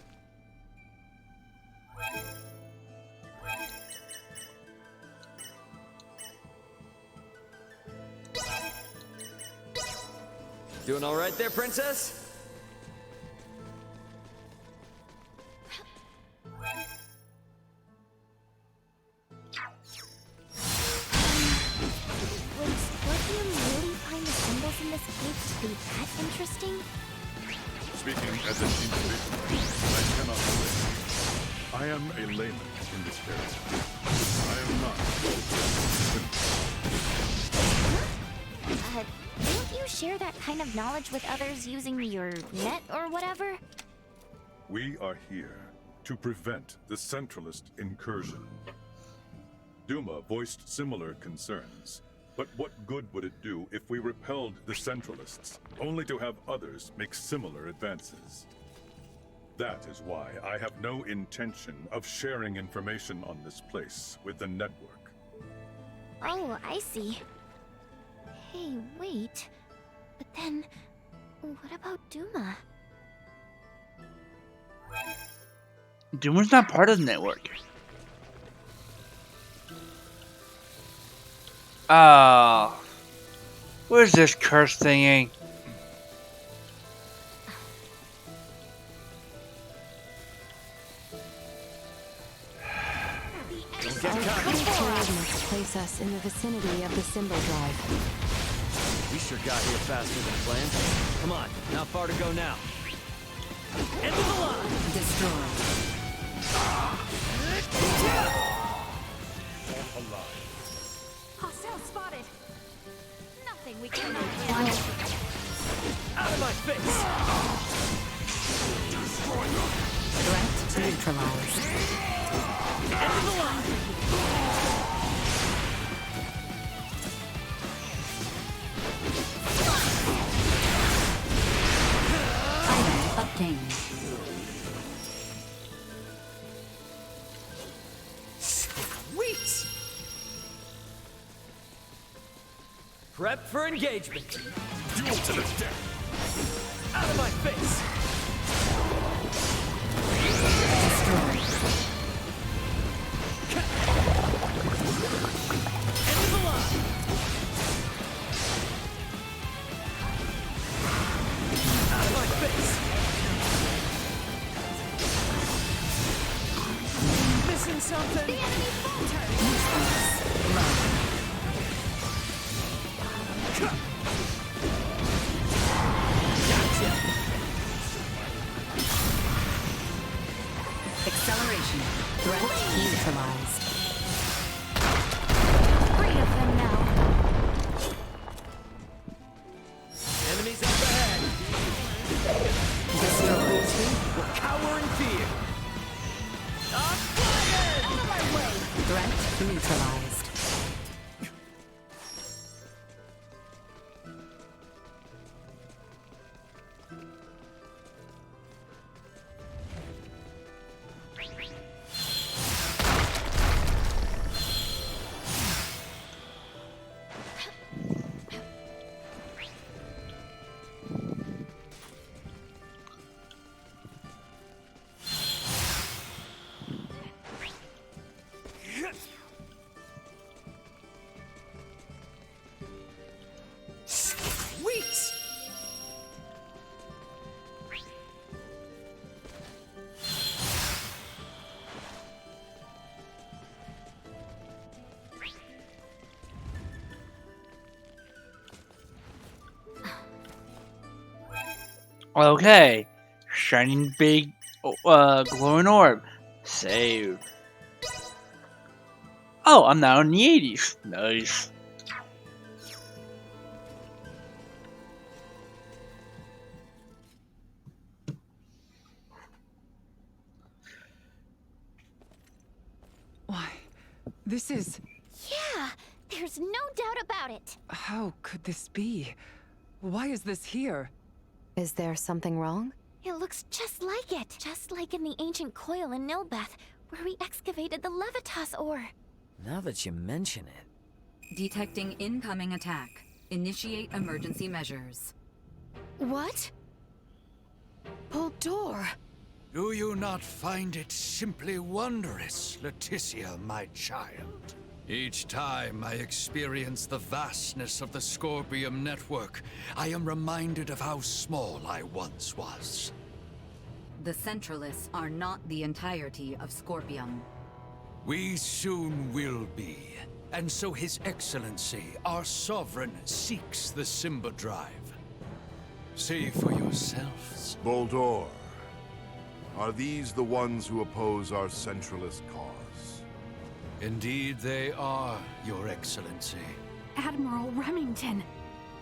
Doing all right there, Princess? Would Scorpion really find the symbols in this cave to be that interesting? Speaking as an individual, I cannot say. I am a layman in this area. I am not. Don't you share that kind of knowledge with others using your net or whatever? We are here to prevent the Centralist incursion. Duma voiced similar concerns, but what good would it do if we repelled the Centralists, only to have others make similar advances? That is why I have no intention of sharing information on this place with the network. Oh, I see. Hey, wait. But then, what about Duma? Duma's not part of the network. Where's this curse thingy? Our current coordinates place us in the vicinity of the symbol drive. We sure got here faster than planned. Come on, not far to go now. End of the line! Destroy. Hostile spotted! Nothing we cannot handle. Out of my face! Threat neutralized. End of the line! Item obtained. Sweet! Prep for engagement. Duel to the death! Out of my face! End of the line! Out of my face! Missing something? The enemy falters! Acceleration. Threat neutralized. Free of them now. Enemies up ahead! Destroy. Will cower in fear! Out of my way! Threat neutralized. Sweet! Okay. Shining big glowing orb. Save. Oh, I'm now in the 80s. Nice. This is... Yeah, there's no doubt about it. How could this be? Why is this here? Is there something wrong? It looks just like it. Just like in the ancient coil in Nilbeth, where we excavated the Levitas ore. Now that you mention it... Detecting incoming attack. Initiate emergency measures. What? Buldur! Do you not find it simply wondrous, Leticia, my child? Each time I experience the vastness of the Scorpium network, I am reminded of how small I once was. The Centralists are not the entirety of Scorpium. We soon will be, and so His Excellency, our Sovereign, seeks the Simba Drive. See for yourselves. Buldur, are these the ones who oppose our centralist cause? Indeed they are, Your Excellency. Admiral Remington!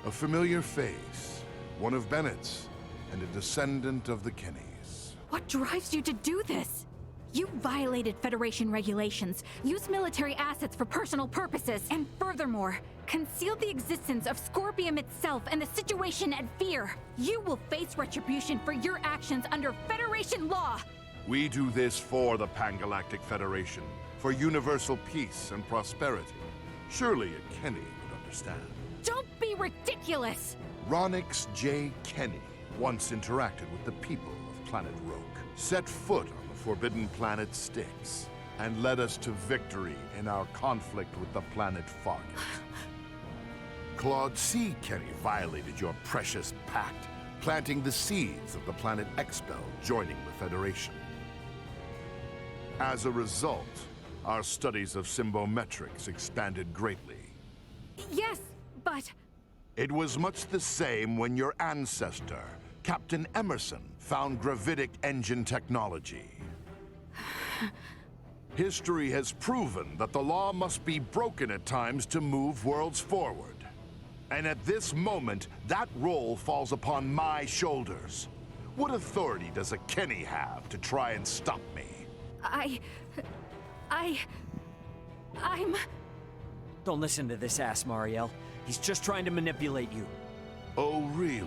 A familiar face, one of Bennett's, and a descendant of the Kennys. What drives you to do this? You violated Federation regulations, used military assets for personal purposes, and furthermore, concealed the existence of Scorpium itself and the situation at Fear. You will face retribution for your actions under Federation law! We do this for the Pangalactic Federation, for universal peace and prosperity. Surely a Kenny would understand. Don't be ridiculous! Ronix J. Kenny once interacted with the people of Planet Roke, set foot on the forbidden planet Styx, and led us to victory in our conflict with the planet Fargus. Claude C. Kenny violated your precious pact, planting the seeds of the planet Expel joining the Federation. As a result, our studies of symbometrics expanded greatly. Yes, but... It was much the same when your ancestor, Captain Emerson, found gravitic engine technology. History has proven that the law must be broken at times to move worlds forward. And at this moment, that role falls upon my shoulders. What authority does a Kenny have to try and stop me? I'm... Don't listen to this ass, Mariel. He's just trying to manipulate you. Oh, really?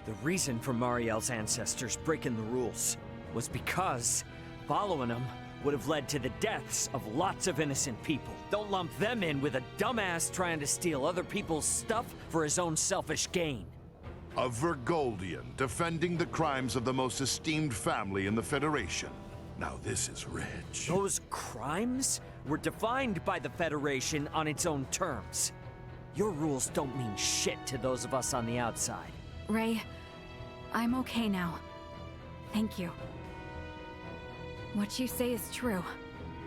The reason for Mariel's ancestors breaking the rules was because following them would have led to the deaths of lots of innocent people. Don't lump them in with a dumbass trying to steal other people's stuff for his own selfish gain. A Vergoldian defending the crimes of the most esteemed family in the Federation. Now this is rich. Those crimes were defined by the Federation on its own terms. Your rules don't mean shit to those of us on the outside. Ray, I'm okay now. Thank you. What you say is true.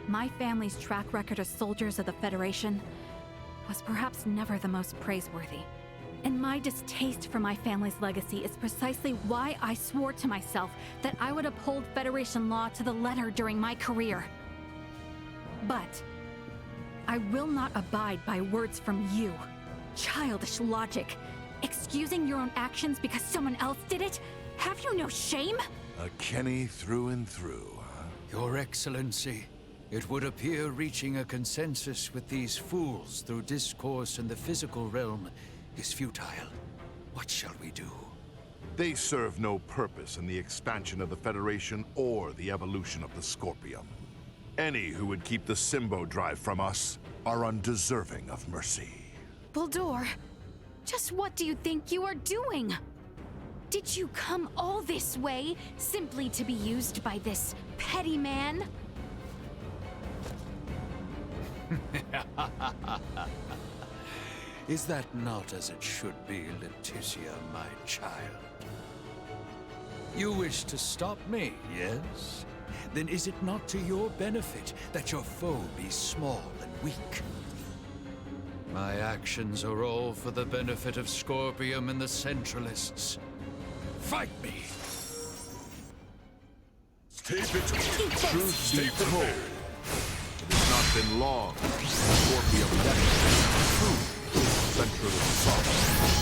My family's track record as soldiers of the Federation was perhaps never the most praiseworthy. And my distaste for my family's legacy is precisely why I swore to myself that I would uphold Federation law to the letter during my career. But I will not abide by words from you. Childish logic. Excusing your own actions because someone else did it? Have you no shame? A Kenny through and through, huh? Your Excellency, it would appear reaching a consensus with these fools through discourse in the physical realm is futile. What shall we do? They serve no purpose in the expansion of the Federation or the evolution of the Scorpium. Any who would keep the Symbo Drive from us are undeserving of mercy. Buldur, just what do you think you are doing? Did you come all this way simply to be used by this petty man? Is that not as it should be, Leticia, my child? You wish to stop me, yes? Then is it not to your benefit that your foe be small and weak? My actions are all for the benefit of Scorpium and the Centralists. Fight me! Tape it. Truth be told, it has not been long since Scorpium left true centralist sovereign.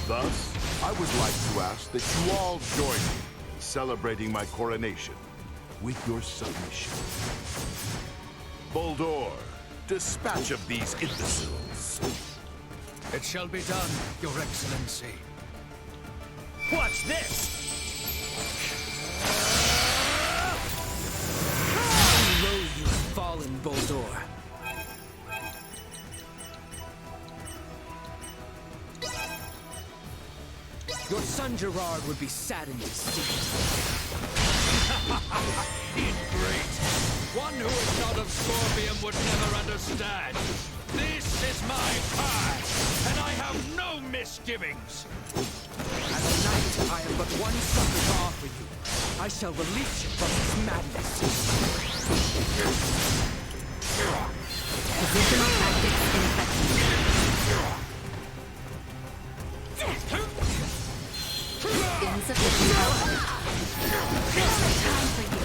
Thus, I would like to ask that you all join me in celebrating my coronation with your submission. Boldor, dispatch of these imbeciles. It shall be done, Your Excellency. Watch this! Low you've fallen, Boldor. Your son Gerard would be saddened to see. Ingrate! One who is not of Scorpium would never understand. This is my path, and I have no misgivings. As a knight, I have but one succor to offer you. I shall release you from this madness. Positional tactics ineffective. Insufficient output. Time for you.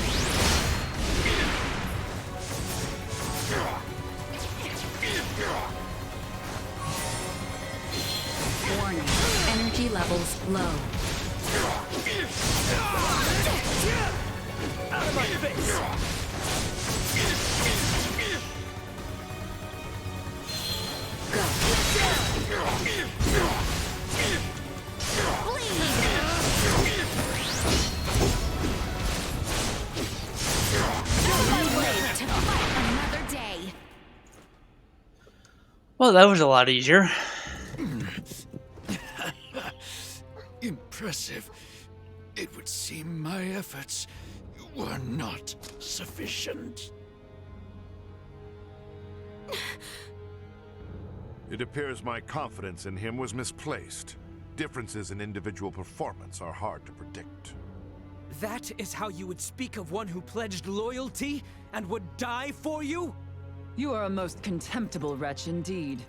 Warning. Energy levels low. Out of my face! Another day. Well, that was a lot easier. Impressive. It would seem my efforts were not sufficient. It appears my confidence in him was misplaced. Differences in individual performance are hard to predict. That is how you would speak of one who pledged loyalty and would die for you? You are a most contemptible wretch indeed.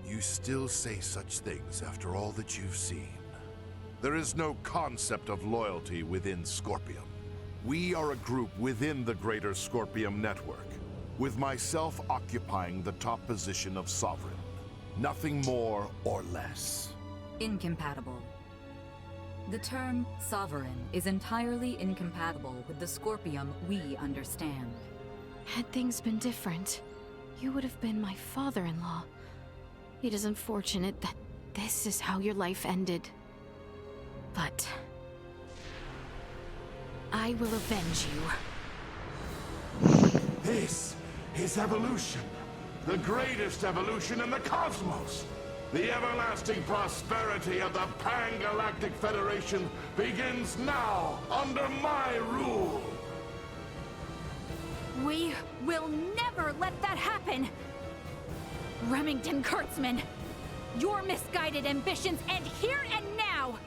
You still say such things after all that you've seen. There is no concept of loyalty within Scorpium. We are a group within the greater Scorpium network, with myself occupying the top position of Sovereign. Nothing more or less. Incompatible. The term sovereign is entirely incompatible with the Scorpium we understand. Had things been different, you would have been my father-in-law. It is unfortunate that this is how your life ended. But I will avenge you. This is evolution. The greatest evolution in the cosmos. The everlasting prosperity of the Pan-Galactic Federation begins now, under my rule. We will never let that happen! Remington Kurtzman, your misguided ambitions end here and now!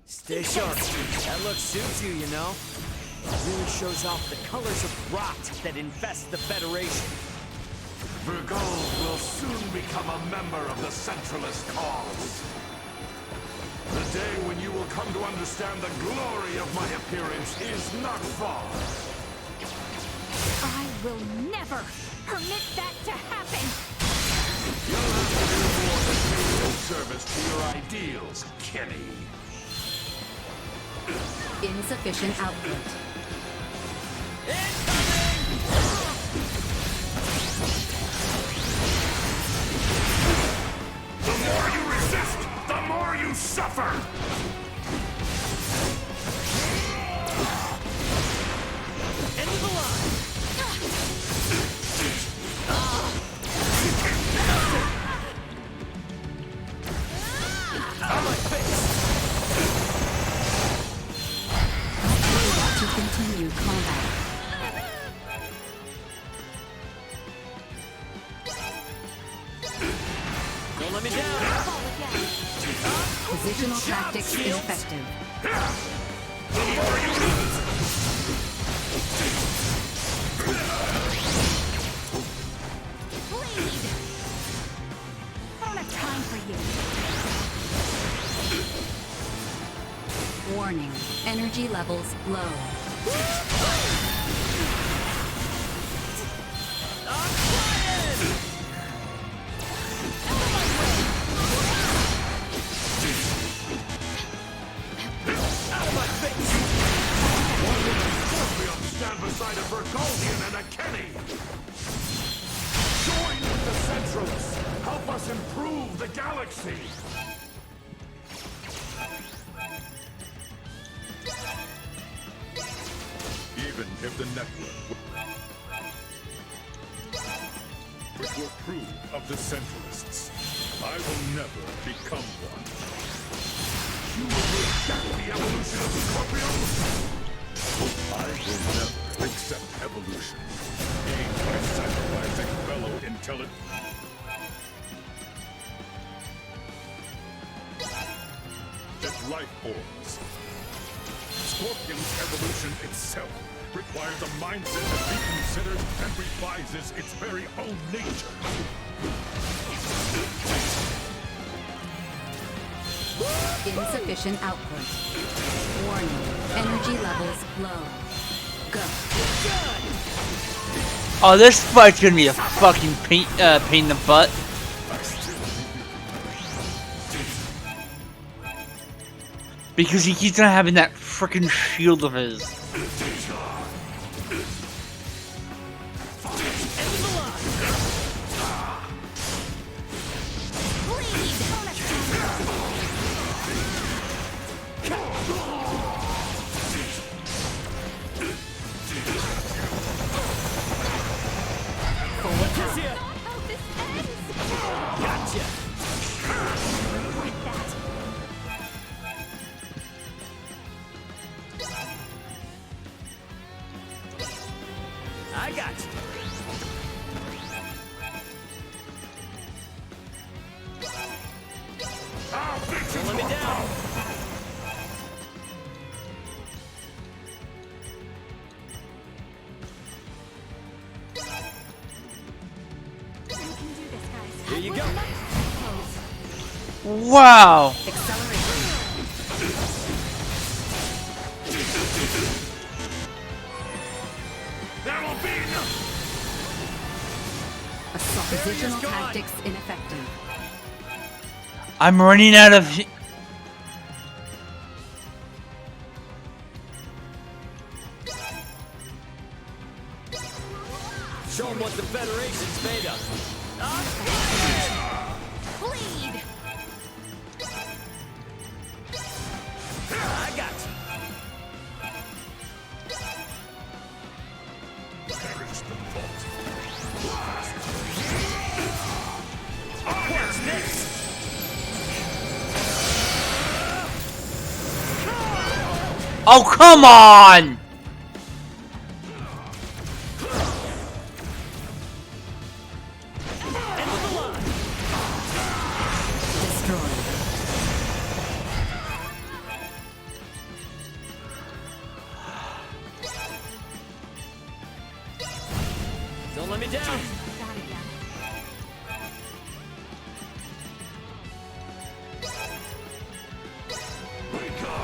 Stay sharp. That look suits you, you know. It really shows off the colors of rot that infest the Federation. Vergold will soon become a member of the Centralist cause. The day when you will come to understand the glory of my appearance is not far. I will never permit that to happen! You'll have to do more than pay lip service to your ideals, Kenny. Insufficient output. The more you resist, the more you suffer! End of the line! Out of my face! To continue combat. Don't let me down! Positional tactics ineffective. Bleed! I don't have time for you. Warning. Energy levels low. Stand beside a Vergoldian and Centralists, help us improve the galaxy! Even if the network which will approve of the Centralists, I will never become one. You will reject the evolution of Scorpion? I will never accept evolution, gained by sacrificing fellow intelligence. Life forms. Scorpion's evolution itself requires a mindset that reconsiders and revises its very own nature. Insufficient output. Warning. Energy levels low. Go. Oh, this fight's gonna be a fucking pain in the butt. Because he keeps on having that frickin' shield of his. I got you. Don't let me down. Here you go. Wow. Positional tactics ineffective. I'm running out of. Show them what the Federation's made of. Bleed! I got you. Perish the fault. What's next? Oh, come on! Don't let me down.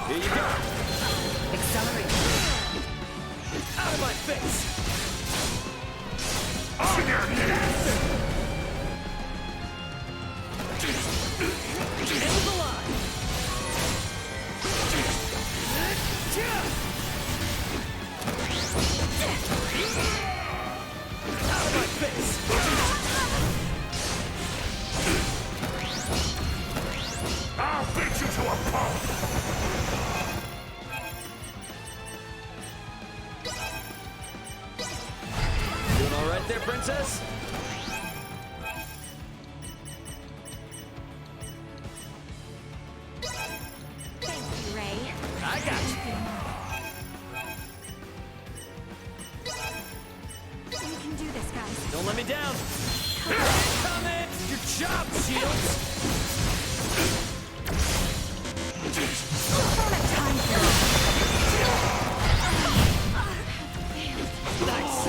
Here you go. Accelerate. Out of my face. On your knees! End the line. Out of my face. I'll beat you to a pulp! Doing all right there, Princess? Thank you, Ray. I got you. We can do this, guys. Don't let me down. Coming! Your job, Shields! Nice!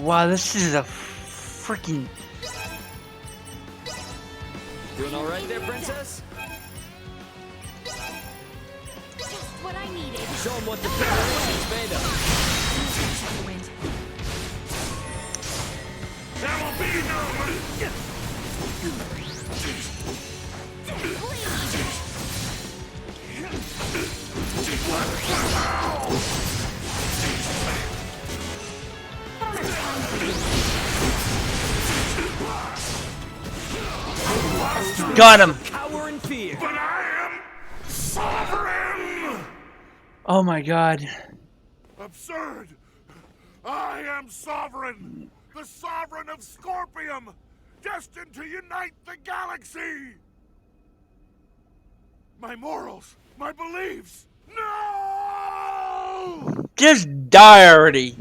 Wow, this is a freaking. Doing all right there, Princess? Just what I needed. Show them what the Federation's made of. There will be no Got him. Cower in fear. But I am sovereign! Oh my god. Absurd! I am sovereign! The sovereign of Scorpium! Destined to unite the galaxy! My morals, my beliefs! No! Just die already.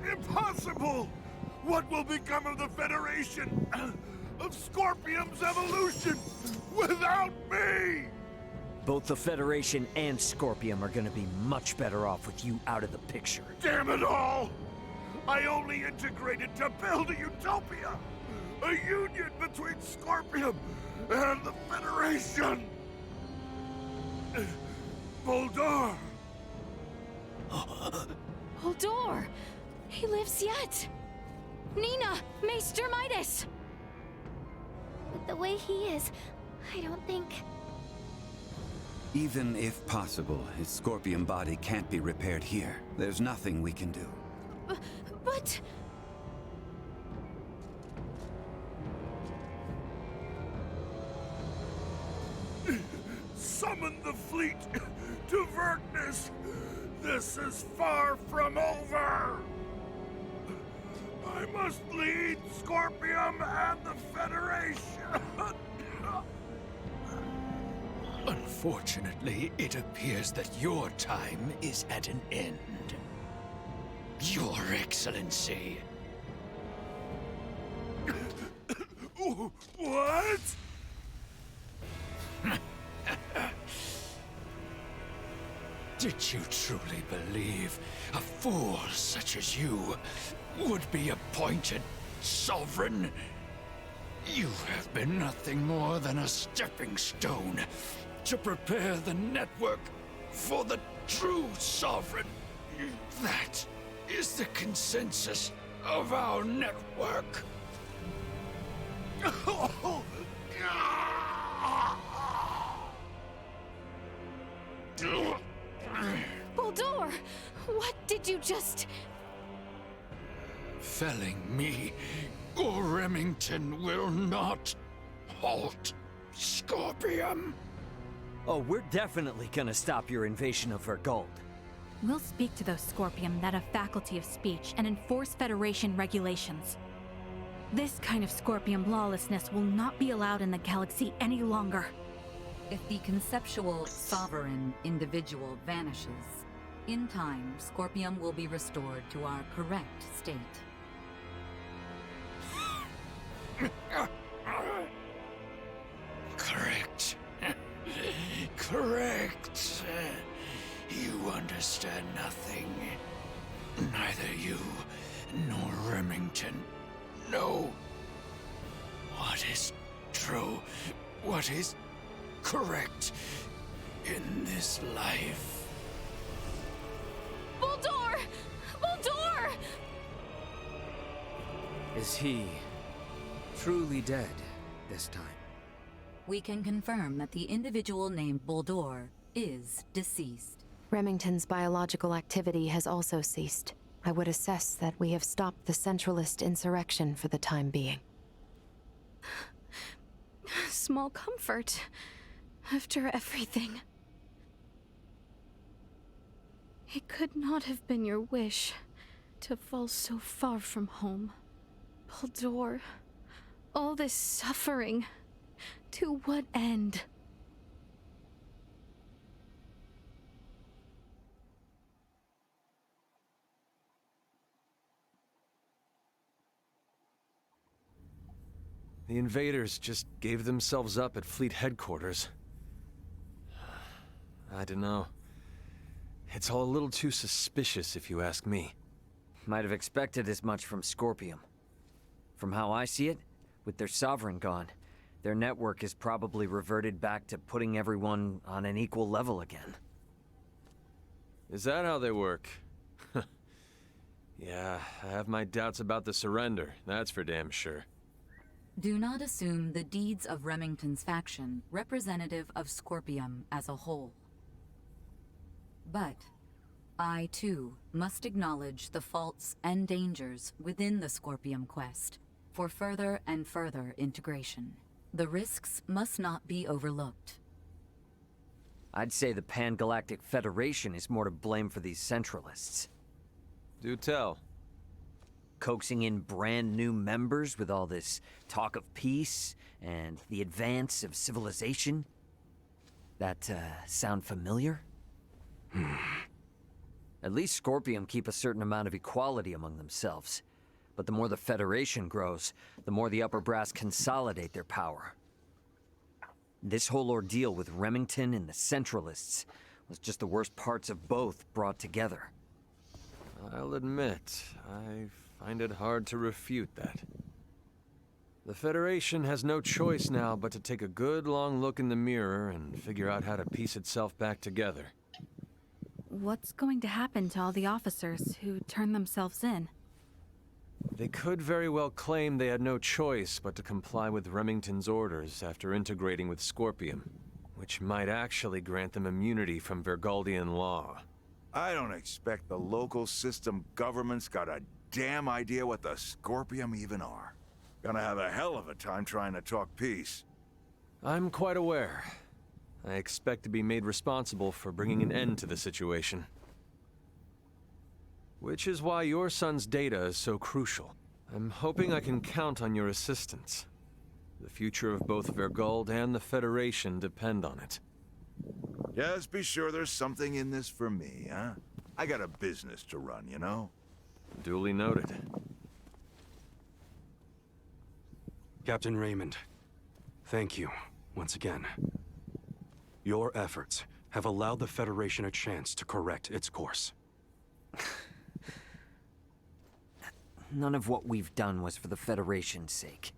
Impossible! What will become of the Federation? Of Scorpium's evolution without me? Both the Federation and Scorpium are gonna be much better off with you out of the picture. Damn it all! I only integrated to build a utopia! A union between Scorpium and the Federation! Boldor! Boldor! He lives yet! Nina! Maester Midas! With the way he is, I don't think... Even if possible, his Scorpion body can't be repaired here. There's nothing we can do. But... Summon the fleet to Vergnis! This is far from over! I must lead Scorpium and the Federation! Unfortunately, it appears that your time is at an end. Your Excellency. What? Did you truly believe a fool such as you would be appointed sovereign? You have been nothing more than a stepping stone to prepare the network for the true sovereign. That is the consensus of our network. Boldor! What did you just... Felling me or Remington will not halt Scorpium. Oh, we're definitely gonna stop your invasion of Vergold. We'll speak to those Scorpium that have faculty of speech and enforce Federation regulations. This kind of Scorpium lawlessness will not be allowed in the galaxy any longer. If the conceptual sovereign individual vanishes, in time, Scorpium will be restored to our correct state. Correct. Correct. You understand nothing. Neither you nor Remington know what is true, what is correct in this life. Boldor! Boldor! Is he truly dead this time? We can confirm that the individual named Boldor is deceased. Remington's biological activity has also ceased. I would assess that we have stopped the Centralist insurrection for the time being. Small comfort. After everything. It could not have been your wish to fall so far from home. Boldor, all this suffering, to what end? The invaders just gave themselves up at fleet headquarters. I don't know. It's all a little too suspicious, if you ask me. Might have expected as much from Scorpium. From how I see it, with their sovereign gone, their network is probably reverted back to putting everyone on an equal level again. Is that how they work? Yeah, I have my doubts about the surrender, that's for damn sure. Do not assume the deeds of Remington's faction representative of Scorpium as a whole. But I, too, must acknowledge the faults and dangers within the Scorpium quest for further and further integration. The risks must not be overlooked. I'd say the Pan-Galactic Federation is more to blame for these Centralists. Do tell. Coaxing in brand new members with all this talk of peace and the advance of civilization. That, sound familiar? At least Scorpium keep a certain amount of equality among themselves. But the more the Federation grows, the more the upper brass consolidate their power. This whole ordeal with Remington and the Centralists was just the worst parts of both brought together. I'll admit, I find it hard to refute that. The Federation has no choice now but to take a good long look in the mirror and figure out how to piece itself back together. What's going to happen to all the officers who turned themselves in? They could very well claim they had no choice but to comply with Remington's orders after integrating with Scorpium, which might actually grant them immunity from Vergaldian law. I don't expect the local system government's got a damn idea what the Scorpium even are. Gonna have a hell of a time trying to talk peace. I'm quite aware. I expect to be made responsible for bringing an end to the situation. Which is why your son's data is so crucial. I'm hoping I can count on your assistance. The future of both Vergald and the Federation depend on it. Just be sure there's something in this for me, huh? I got a business to run, you know? Duly noted. Captain Raymond, thank you once again. Your efforts have allowed the Federation a chance to correct its course. None of what we've done was for the Federation's sake.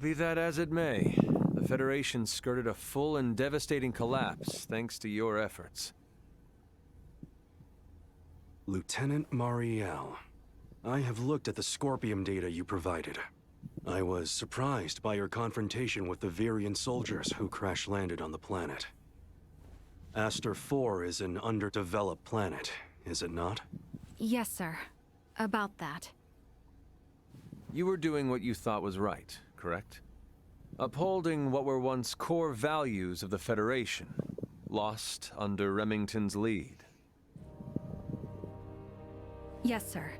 Be that as it may, the Federation skirted a full and devastating collapse thanks to your efforts. Lieutenant Mariel, I have looked at the Scorpium data you provided. I was surprised by your confrontation with the Virian soldiers who crash-landed on the planet. Aster 4 is an underdeveloped planet, is it not? Yes, sir. About that. You were doing what you thought was right, correct? Upholding what were once core values of the Federation, lost under Remington's lead. Yes, sir.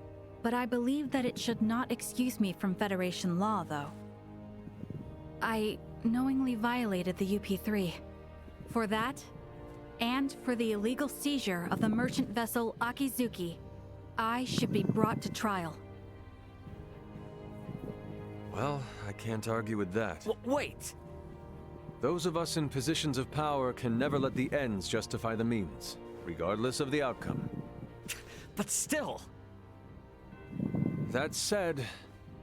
But I believe that it should not excuse me from Federation law, though. I knowingly violated the UP-3. For that, and for the illegal seizure of the merchant vessel Akizuki, I should be brought to trial. Well, I can't argue with that. Wait! Those of us in positions of power can never let the ends justify the means, regardless of the outcome. But still! That said,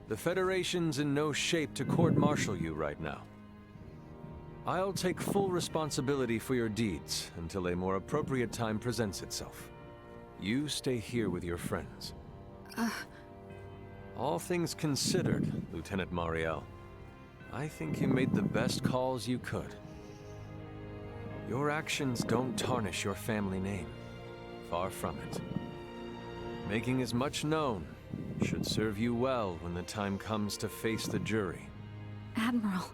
the Federation's in no shape to court-martial you right now. I'll take full responsibility for your deeds until a more appropriate time presents itself. You stay here with your friends. All things considered, Lieutenant Mariel, I think you made the best calls you could. Your actions don't tarnish your family name. Far from it. Making as much known should serve you well when the time comes to face the jury. Admiral.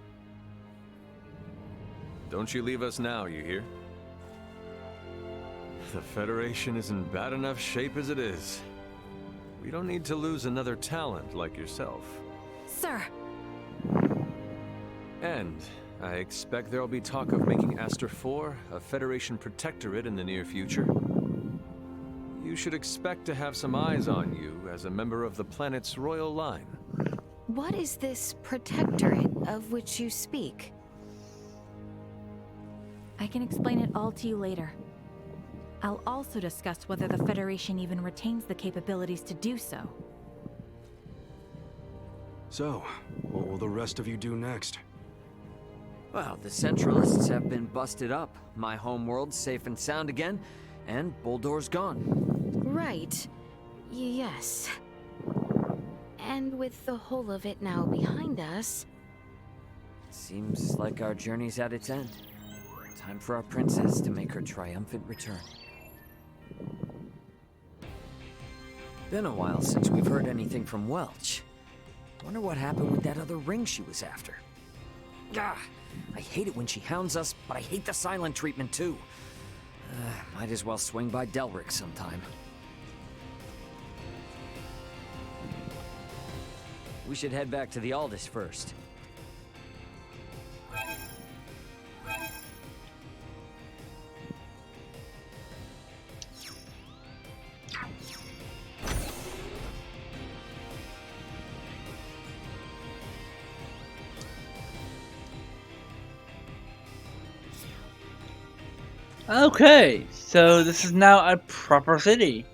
Don't you leave us now, you hear? The Federation is in bad enough shape as it is. We don't need to lose another talent like yourself. Sir! And I expect there'll be talk of making Aster 4 a Federation protectorate in the near future. You should expect to have some eyes on you as a member of the planet's royal line. What is this protectorate of which you speak? I can explain it all to you later. I'll also discuss whether the Federation even retains the capabilities to do so. So, what will the rest of you do next? Well, the Centralists have been busted up. My homeworld's safe and sound again, and Buldor's gone. Right. Yes. And with the whole of it now behind us... Seems like our journey's at its end. Time for our princess to make her triumphant return. Been a while since we've heard anything from Welch. Wonder what happened with that other ring she was after. Gah! I hate it when she hounds us, but I hate the silent treatment too. Might as well swing by Delric sometime. We should head back to the Aldous first. Okay, so this is now a proper city.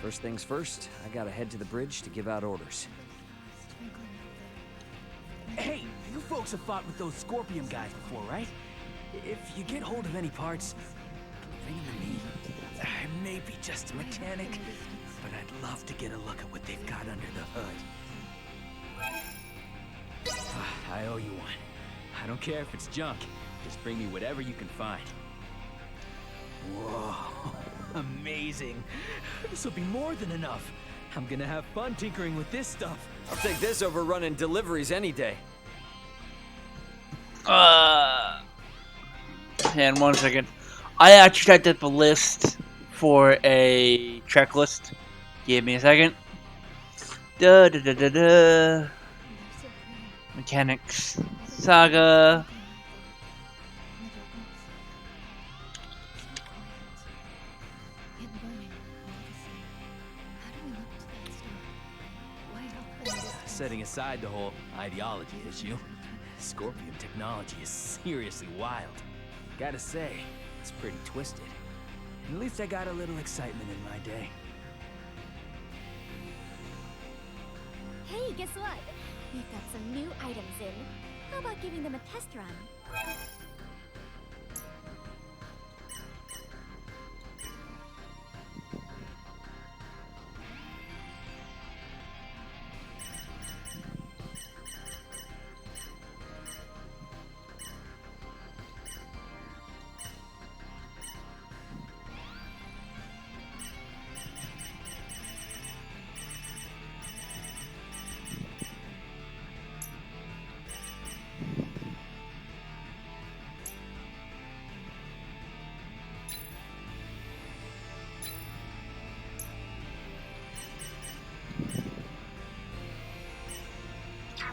First things first, I gotta head to the bridge to give out orders. Hey, you folks have fought with those Scorpion guys before, right? If you get hold of any parts, bring them to me. I may be just a mechanic, but I'd love to get a look at what they've got under the hood. I owe you one. I don't care if it's junk. Just bring me whatever you can find. Whoa, amazing. This will be more than enough. I'm gonna have fun tinkering with this stuff. I'll take this over running deliveries any day. And 1 second. I actually typed up the list for a checklist. Give me a second. Mechanics. Saga. Setting aside the whole ideology issue, Scorpion technology is seriously wild. Gotta say, it's pretty twisted. At least I got a little excitement in my day. Hey, guess what? We've got some new items in. How about giving them a test run?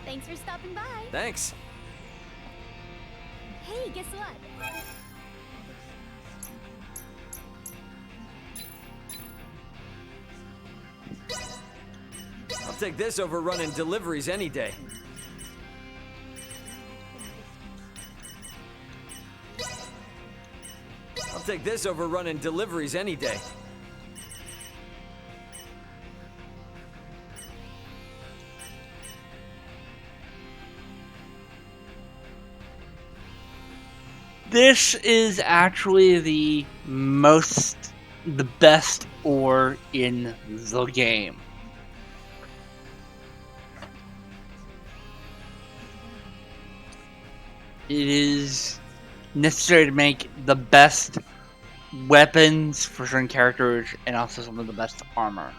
Thanks for stopping by. Thanks. Hey, guess what? I'll take this over running deliveries any day. I'll take this over running deliveries any day. This is actually the best ore in the game. It is necessary to make the best weapons for certain characters and also some of the best armor.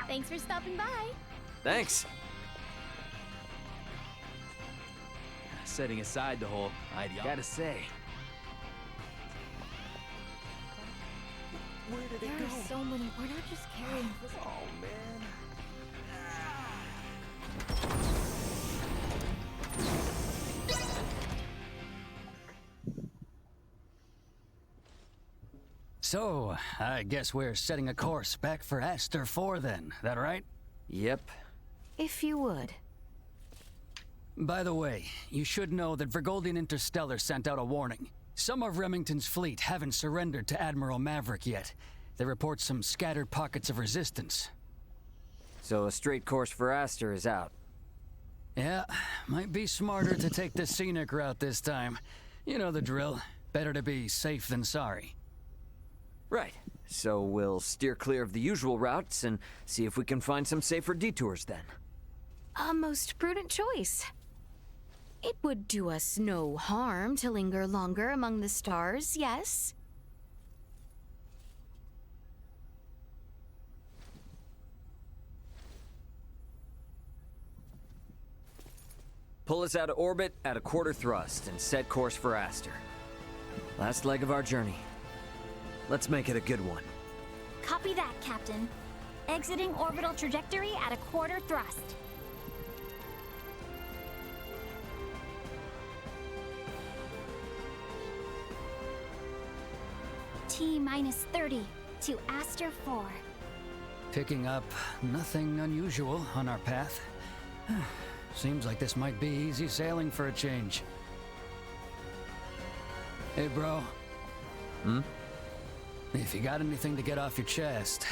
Thanks for stopping by. Thanks. Setting aside the whole ideology. Gotta say. Where did it go? There are so many. We're not just carrying. Oh, man. So, I guess we're setting a course back for Aster 4 then, that right? Yep. If you would. By the way, you should know that Vergoldian Interstellar sent out a warning. Some of Remington's fleet haven't surrendered to Admiral Maverick yet. They report some scattered pockets of resistance. So a straight course for Aster is out. Yeah, might be smarter to take the scenic route this time. You know the drill. Better to be safe than sorry. Right. So we'll steer clear of the usual routes and see if we can find some safer detours then. A most prudent choice. It would do us no harm to linger longer among the stars, yes? Pull us out of orbit at a quarter thrust and set course for Aster. Last leg of our journey. Let's make it a good one. Copy that, Captain. Exiting orbital trajectory at a quarter thrust. T-minus 30 to Aster 4. Picking up nothing unusual on our path. Seems like this might be easy sailing for a change. Hey, bro. Hmm? If you got anything to get off your chest,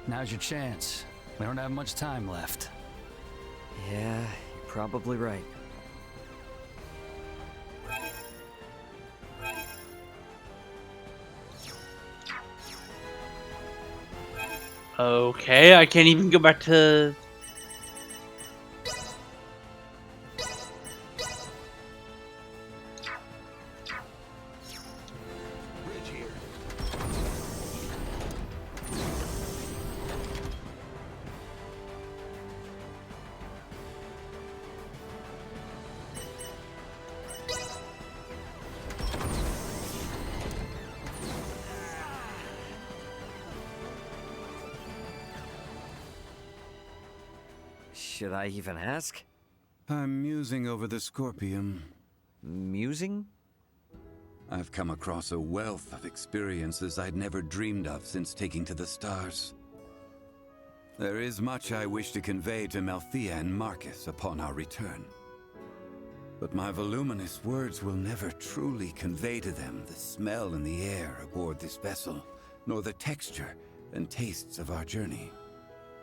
now's your chance. We don't have much time left. Yeah, you're probably right. Okay, I can't even go back to... Should I even ask? I'm musing over the Scorpium. Musing? I've come across a wealth of experiences I'd never dreamed of since taking to the stars. There is much I wish to convey to Melthea and Marcus upon our return. But my voluminous words will never truly convey to them the smell in the air aboard this vessel, nor the texture and tastes of our journey.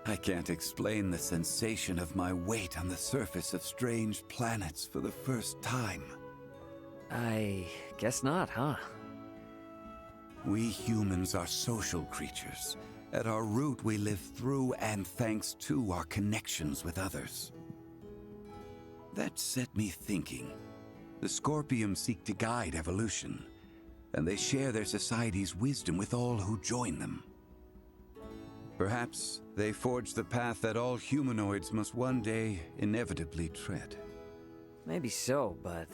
I can't explain the sensation of my weight on the surface of strange planets for the first time. I guess not, huh? We humans are social creatures. At our root, we live through and thanks to our connections with others. That set me thinking. The Scorpium seek to guide evolution, and they share their society's wisdom with all who join them. Perhaps they forge the path that all humanoids must one day inevitably tread. Maybe so, but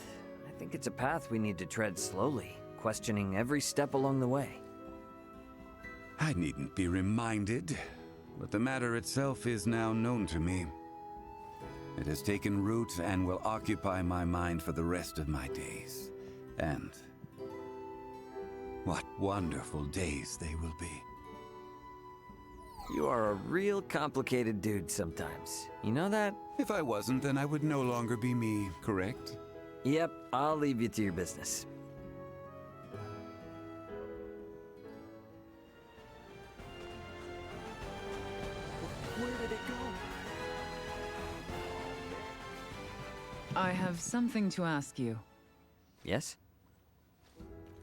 I think it's a path we need to tread slowly, questioning every step along the way. I needn't be reminded, but the matter itself is now known to me. It has taken root and will occupy my mind for the rest of my days. And what wonderful days they will be. You are a real complicated dude sometimes. You know that? If I wasn't, then I would no longer be me, correct? Yep, I'll leave you to your business. Where did it go? I have something to ask you. Yes?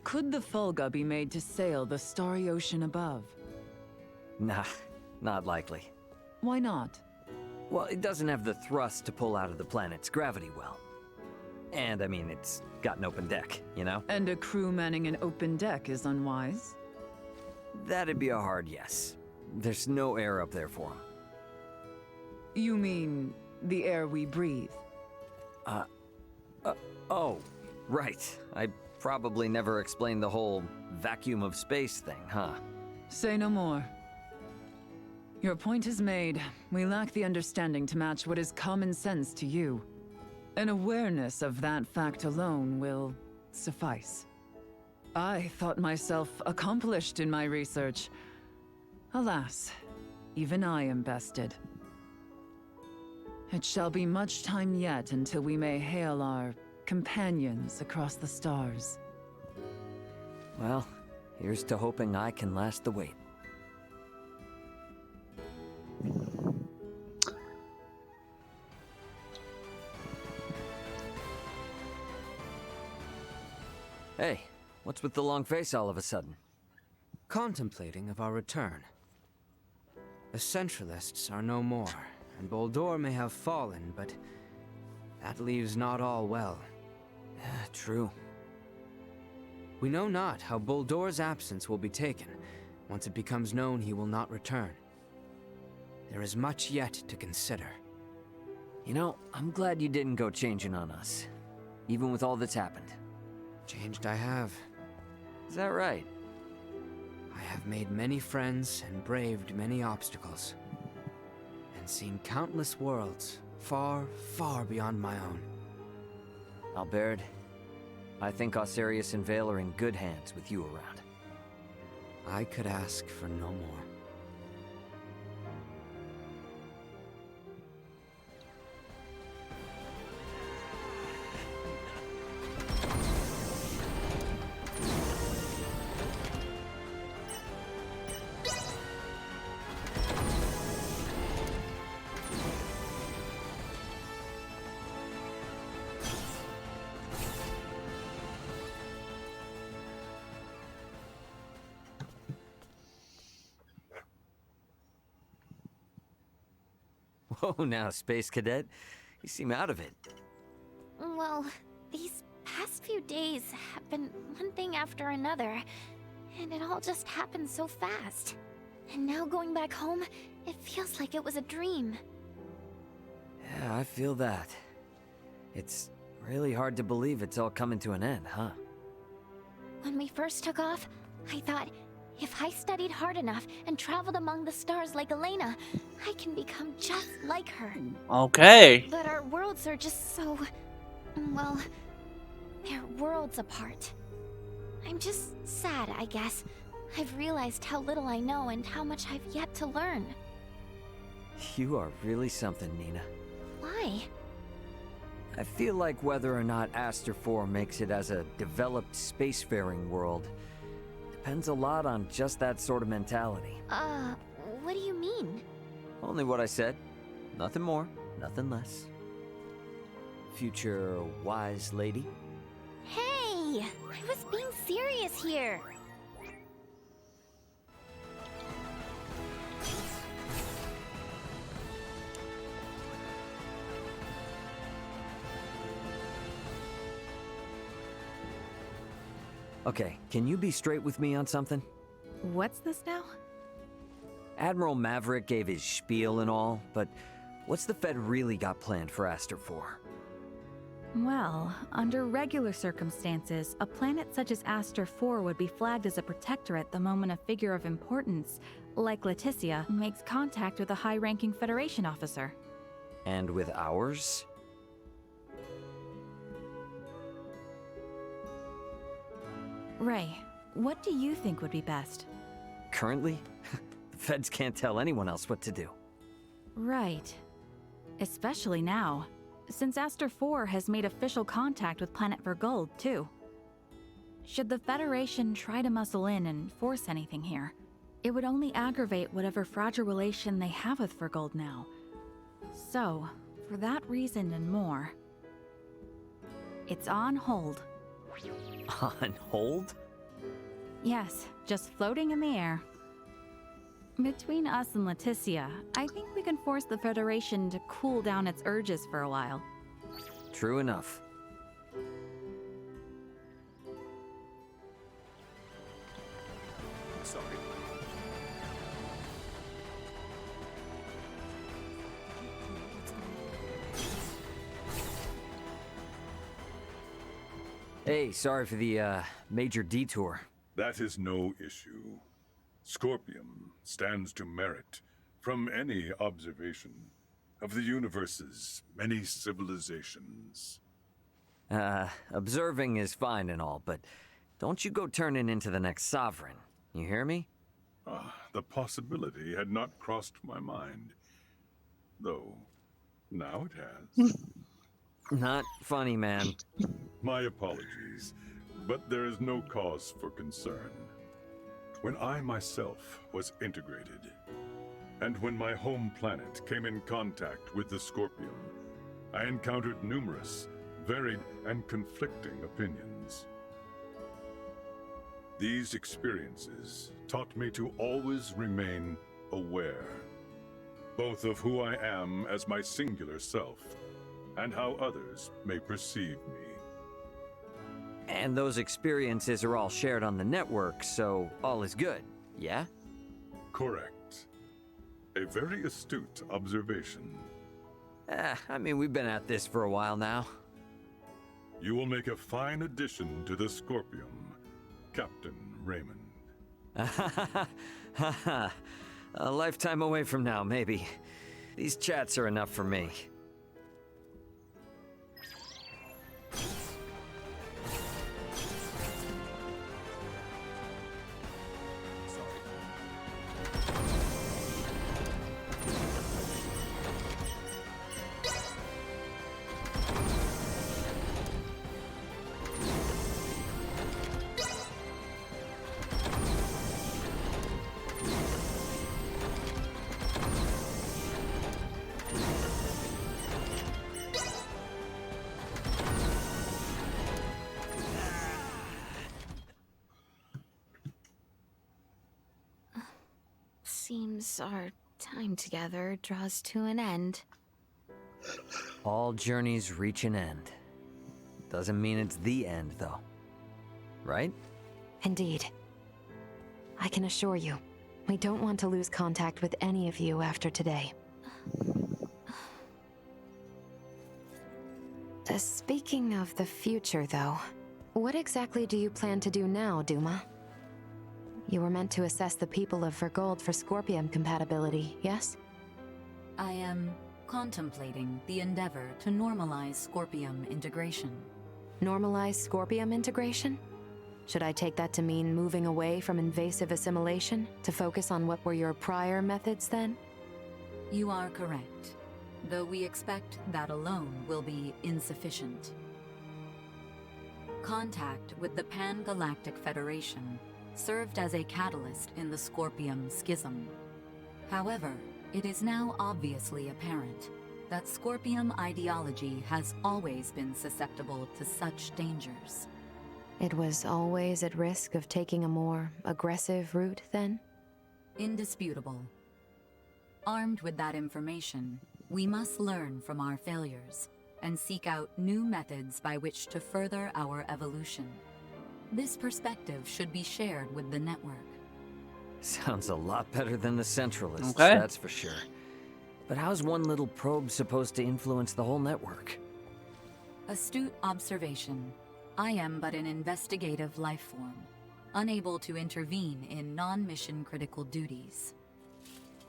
Could the Fulga be made to sail the starry ocean above? Nah, not likely. Why not? Well, it doesn't have the thrust to pull out of the planet's gravity well. And, I mean, it's got an open deck, you know? And a crew manning an open deck is unwise? That'd be a hard yes. There's no air up there for him. You mean the air we breathe? Oh, right. I probably never explained the whole vacuum of space thing, huh? Say no more. Your point is made. We lack the understanding to match what is common sense to you. An awareness of that fact alone will suffice. I thought myself accomplished in my research. Alas, even I am bested. It shall be much time yet until we may hail our companions across the stars. Well, here's to hoping I can last the wait. Hey, what's with the long face all of a sudden? Contemplating of our return. The Centralists are no more, and Boldor may have fallen, but that leaves not all well. True. We know not how Boldor's absence will be taken. Once it becomes known he will not return. There is much yet to consider. You know, I'm glad you didn't go changing on us, even with all that's happened. Changed I have. Is that right? I have made many friends and braved many obstacles. And seen countless worlds, far, far beyond my own. Albert, I think Osirius and Vale are in good hands with you around. I could ask for no more. Whoa, now, Space Cadet. You seem out of it. Well, these past few days have been one thing after another, and it all just happened so fast. And now going back home, it feels like it was a dream. Yeah, I feel that. It's really hard to believe it's all coming to an end, huh? When we first took off, I thought, if I studied hard enough and traveled among the stars like Elena, I can become just like her. Okay. But our worlds are just so... well, they're worlds apart. I'm just sad, I guess. I've realized how little I know and how much I've yet to learn. You are really something, Nina. Why? I feel like whether or not Aster 4 makes it as a developed spacefaring world depends a lot on just that sort of mentality. What do you mean? Only what I said. Nothing more, nothing less. Future wise lady. Hey! I was being serious here! Okay, can you be straight with me on something? What's this now? Admiral Maverick gave his spiel and all, but what's the Fed really got planned for Aster 4? Well, under regular circumstances, a planet such as Aster 4 would be flagged as a protectorate the moment a figure of importance, like Leticia, makes contact with a high-ranking Federation officer. And with ours? Ray, what do you think would be best? Currently? The Feds can't tell anyone else what to do. Right. Especially now, since Aster 4 has made official contact with planet Vergold, too. Should the Federation try to muscle in and force anything here, it would only aggravate whatever fragile relation they have with Vergold now. So, for that reason and more, it's on hold. On hold? Yes, just floating in the air. Between us and Leticia, I think we can force the Federation to cool down its urges for a while. True enough. Sorry. Hey, sorry for the, major detour. That is no issue. Scorpium stands to merit from any observation of the universe's many civilizations. Observing is fine and all, but don't you go turning into the next sovereign. You hear me? The possibility had not crossed my mind. Though, now it has. Not funny, man. My apologies, but there is no cause for concern. When I myself was integrated, and when my home planet came in contact with the Scorpium, I encountered numerous, varied, and conflicting opinions. These experiences taught me to always remain aware, both of who I am as my singular self, and how others may perceive me. And those experiences are all shared on the network, so all is good, yeah? Correct. A very astute observation. I mean, we've been at this for a while now. You will make a fine addition to the Scorpium, Captain Raymond. A lifetime away from now, maybe. These chats are enough for me. Seems our time together draws to an end. All journeys reach an end. Doesn't mean it's the end, though. Right? Indeed. I can assure you, we don't want to lose contact with any of you after today. Speaking of the future, though, what exactly do you plan to do now, Duma? You were meant to assess the people of Vergold for Scorpium compatibility, yes? I am contemplating the endeavor to normalize Scorpium integration. Normalize Scorpium integration? Should I take that to mean moving away from invasive assimilation to focus on what were your prior methods then? You are correct, though we expect that alone will be insufficient. Contact with the Pan-Galactic Federation served as a catalyst in the Scorpium schism. However, it is now obviously apparent that Scorpium ideology has always been susceptible to such dangers. It was always at risk of taking a more aggressive route, then? Indisputable. Armed with that information, we must learn from our failures and seek out new methods by which to further our evolution. This perspective should be shared with the network. Sounds a lot better than the Centralists, Okay. that's for sure. But how's one little probe supposed to influence the whole network? Astute observation. I am but an investigative life form, unable to intervene in non-mission critical duties.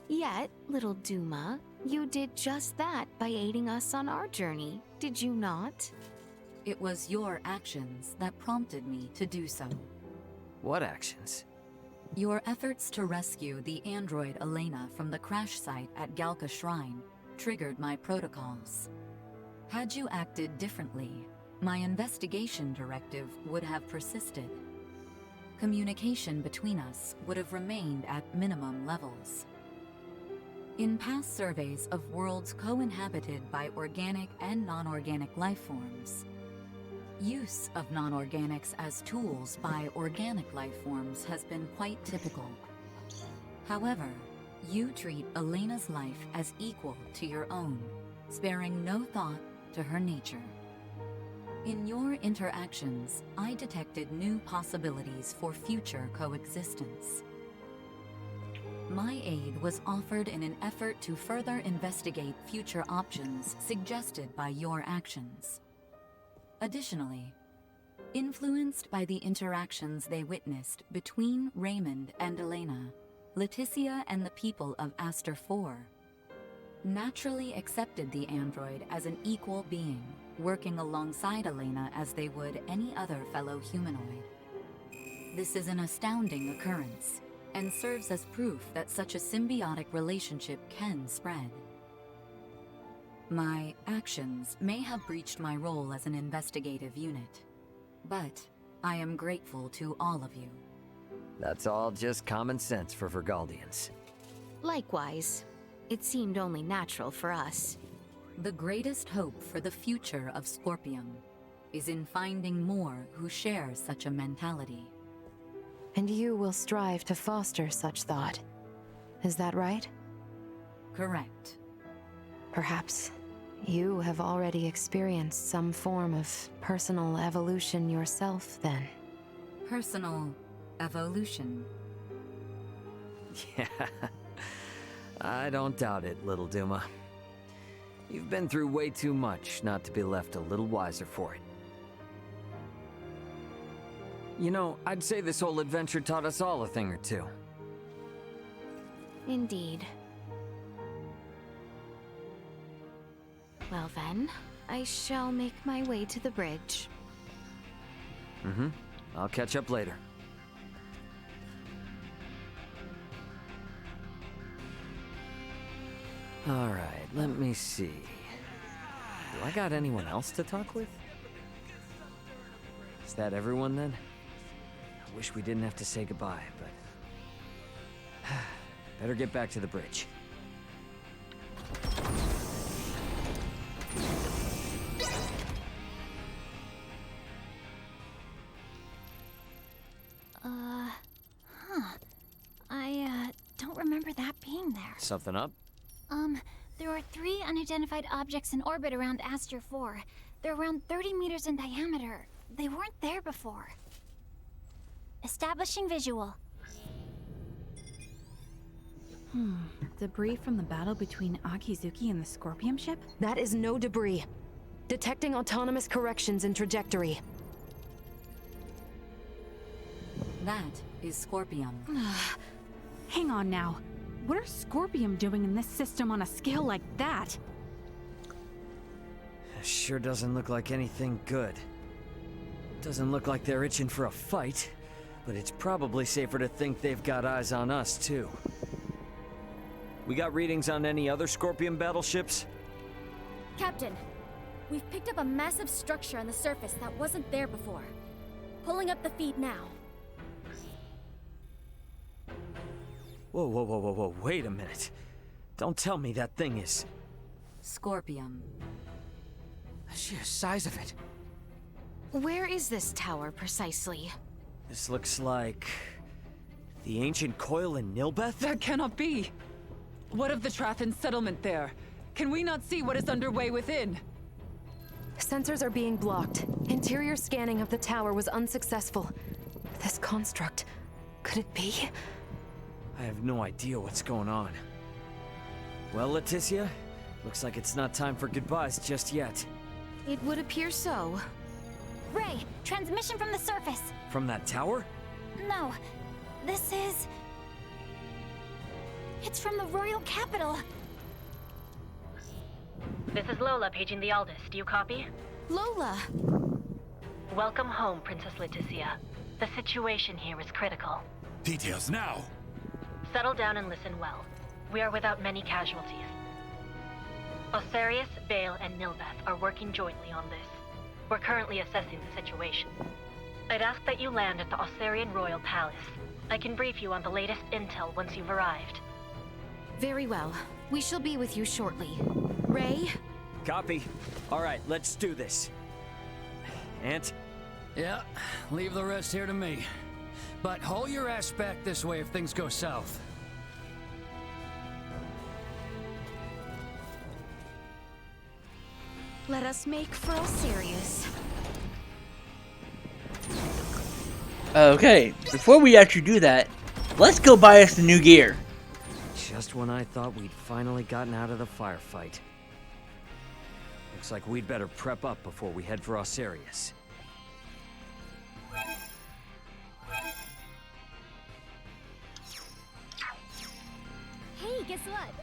Yet, little Duma, you did just that by aiding us on our journey, did you not? It was your actions that prompted me to do so. What actions? Your efforts to rescue the android Elena from the crash site at Galka Shrine triggered my protocols. Had you acted differently, my investigation directive would have persisted. Communication between us would have remained at minimum levels. In past surveys of worlds co-inhabited by organic and non-organic life forms, use of non-organics as tools by organic life forms has been quite typical. However, you treat Elena's life as equal to your own, sparing no thought to her nature. In your interactions, I detected new possibilities for future coexistence. My aid was offered in an effort to further investigate future options suggested by your actions. Additionally, influenced by the interactions they witnessed between Raymond and Elena, Leticia and the people of Aster 4 naturally accepted the android as an equal being, working alongside Elena as they would any other fellow humanoid. This is an astounding occurrence, and serves as proof that such a symbiotic relationship can spread. My actions may have breached my role as an investigative unit, but I am grateful to all of you. That's all just common sense for Vergaldians. Likewise, it seemed only natural for us. The greatest hope for the future of Scorpium is in finding more who share such a mentality. And you will strive to foster such thought. Is that right? Correct. Perhaps you have already experienced some form of personal evolution yourself, then. Personal evolution. Yeah. I don't doubt it, little Duma. You've been through way too much not to be left a little wiser for it. You know, I'd say this whole adventure taught us all a thing or two. Indeed. Well then, I shall make my way to the bridge. Mm-hmm. I'll catch up later. Alright, let me see. Do I got anyone else to talk with? Is that everyone then? I wish we didn't have to say goodbye, but... better get back to the bridge. I don't remember that being there. Something up? There are 3 unidentified objects in orbit around Aster 4. They're around 30 meters in diameter. They weren't there before. Establishing visual. Debris from the battle between Akizuki and the Scorpion ship? That is no debris. Detecting autonomous corrections in trajectory. That is Scorpium. Hang on now. What are Scorpium doing in this system on a scale like that? Sure doesn't look like anything good. Doesn't look like they're itching for a fight, but it's probably safer to think they've got eyes on us, too. We got readings on any other Scorpion battleships? Captain, we've picked up a massive structure on the surface that wasn't there before. Pulling up the feed now. Whoa, wait a minute. Don't tell me that thing is... Scorpium. The sheer size of it. Where is this tower, precisely? This looks like... the ancient coil in Nilbeth? That cannot be! What of the Trathan settlement there? Can we not see what is underway within? Sensors are being blocked. Interior scanning of the tower was unsuccessful. This construct... could it be? I have no idea what's going on. Well, Leticia, looks like it's not time for goodbyes just yet. It would appear so. Ray, transmission from the surface. From that tower? No, this is... It's from the royal capital. This is Lola paging the Aldous. Do you copy? Lola! Welcome home, Princess Leticia. The situation here is critical. Details now! Settle down and listen well. We are without many casualties. Osarius, Bale, and Nilbeth are working jointly on this. We're currently assessing the situation. I'd ask that you land at the Osarian Royal Palace. I can brief you on the latest intel once you've arrived. Very well. We shall be with you shortly. Ray? Copy. Alright, let's do this. Ant? Yeah, leave the rest here to me. But haul your ass back this way if things go south. Let us make for Osarius. Okay, before we actually do that, let's go buy us the new gear. Just when I thought we'd finally gotten out of the firefight. Looks like we'd better prep up before we head for Osarius. Hey, guess what?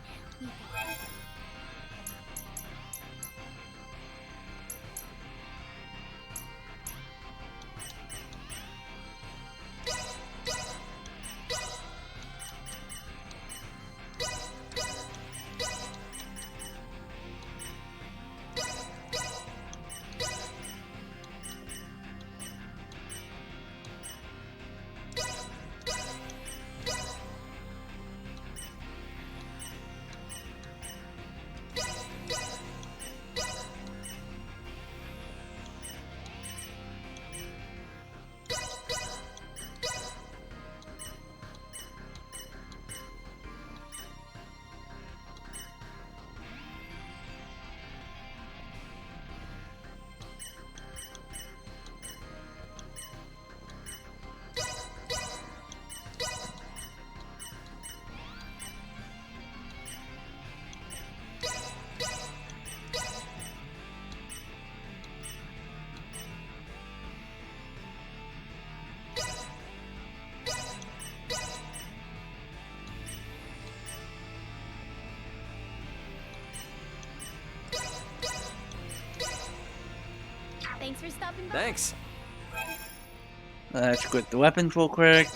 Thanks for stopping by. Thanks. Let's equip the weapons real quick.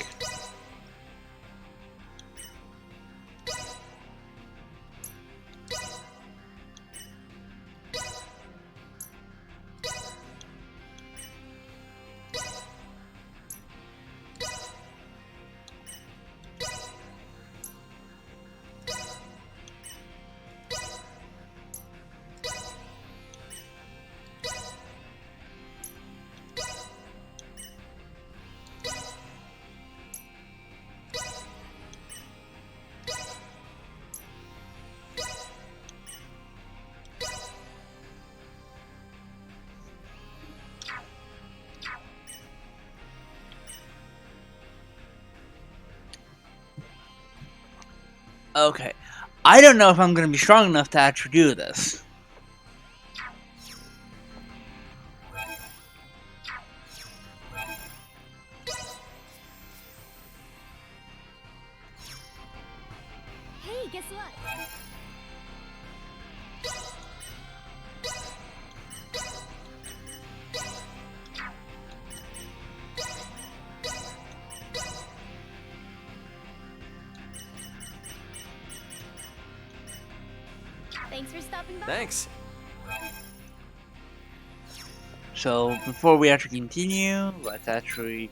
Okay. I don't know if I'm going to be strong enough to actually do this. Hey, guess what? Thanks for stopping by. Thanks. So, before we actually continue, let's actually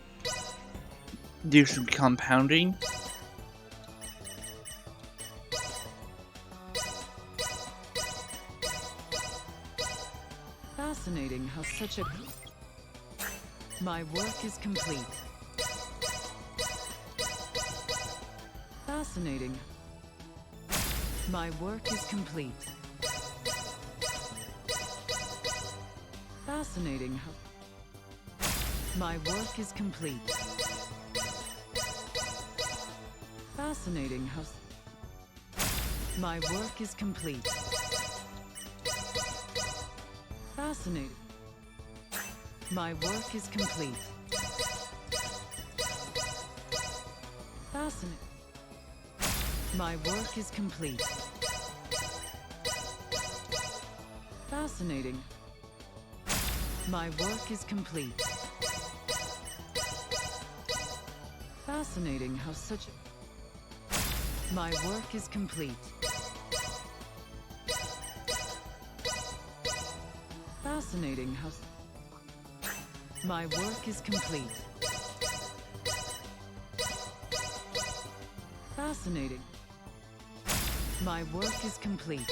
do some compounding. Fascinating how such a... My work is complete. Fascinating. My work is complete. Fascinating how... My work is complete. Fascinating how... My work is complete. Fascinating. My work is complete. Fascinating. My work is complete. Fascinating. My work is complete. Fascinating how such a... My work is complete. Fascinating how... My work is complete. Fascinating. My work is complete.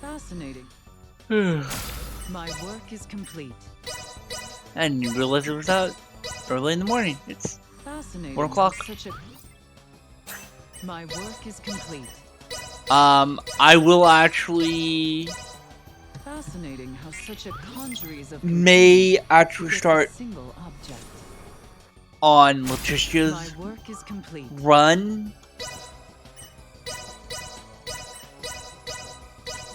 Fascinating. My work is complete. And you realize it was out early in the morning. It's Fascinating. 4 o'clock. My work is complete. I will actually... Fascinating how such a conjuries of... may actually start single object. on Letitia's My work is complete. run.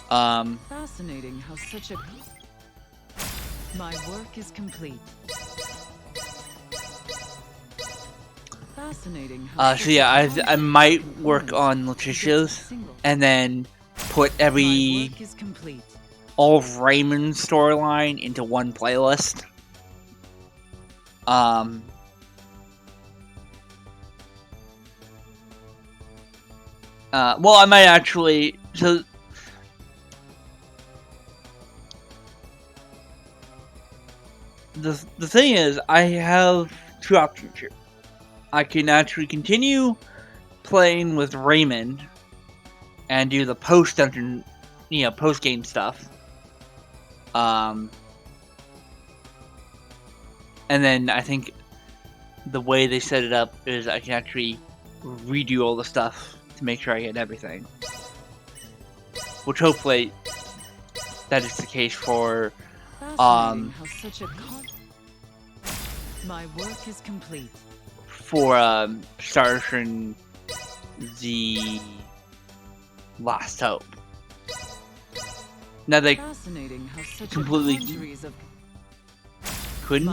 Fascinating how such a... My work is complete. Fascinating how So yeah, I might work on Letitia's and then put every all of Raymond's storyline into one playlist. Well, I might actually. So the thing is, I have two options here. I can actually continue playing with Raymond and do the post-dungeon, post-game stuff. And then I think the way they set it up is I can actually redo all the stuff to make sure I get everything. Which hopefully that is the case for My work is complete. For starting the Last Hope. Now they completely couldn't.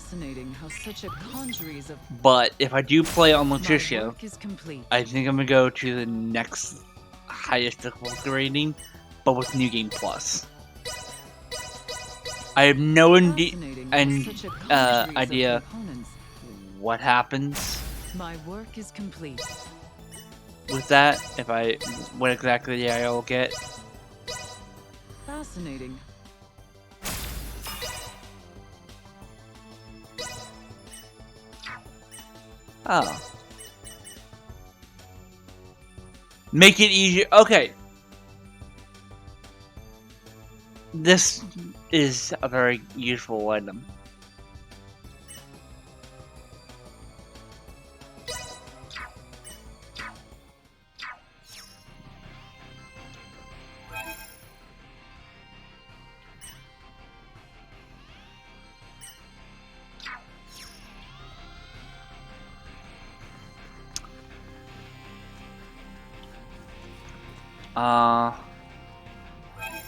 Fascinating how such a congeries of But if I do play on my Letitia, work is complete. I think I'm gonna go to the next highest difficulty rating, but with New Game Plus. I have no idea what happens My work is complete. with that. What exactly I'll get. Fascinating. Oh. Make it easier. Okay. This is a very useful item.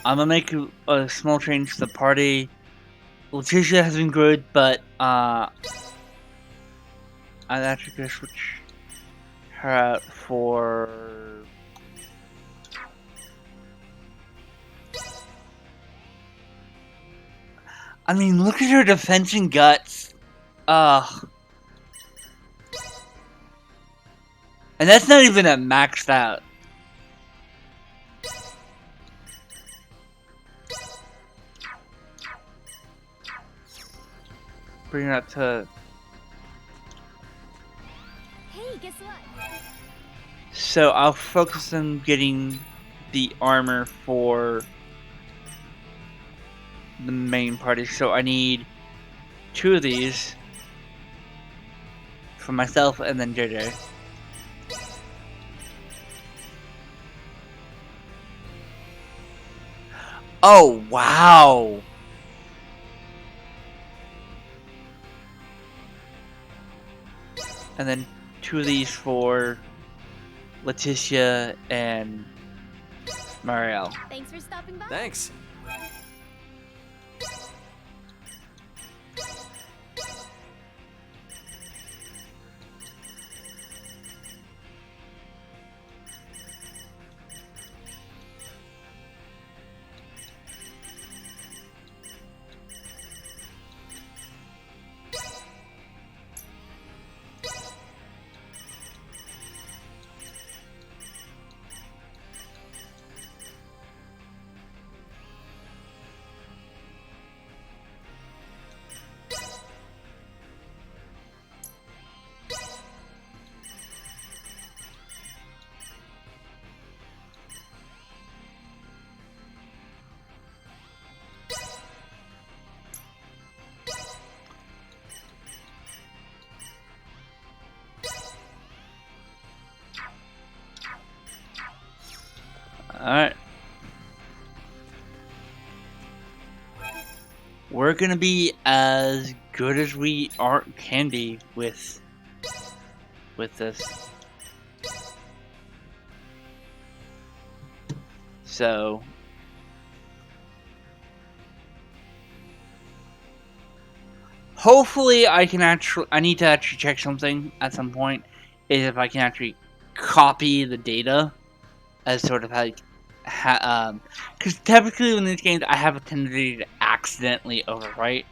I'm gonna make a small change to the party. Letitia has been good, but I'm actually gonna switch her out for. I mean, look at her defense and guts. And that's not even a maxed out. Bring her up to. Hey, guess what? So I'll focus on getting the armor for the main party. So I need 2 of these for myself and then JJ. Oh, wow! And then 2 of these for Letitia and Marielle. Thanks for stopping by. Thanks. Alright. We're gonna be as good as we can be with this. So hopefully I need to actually check something at some point, is if I can actually copy the data as sort of like, because typically in these games I have a tendency to accidentally overwrite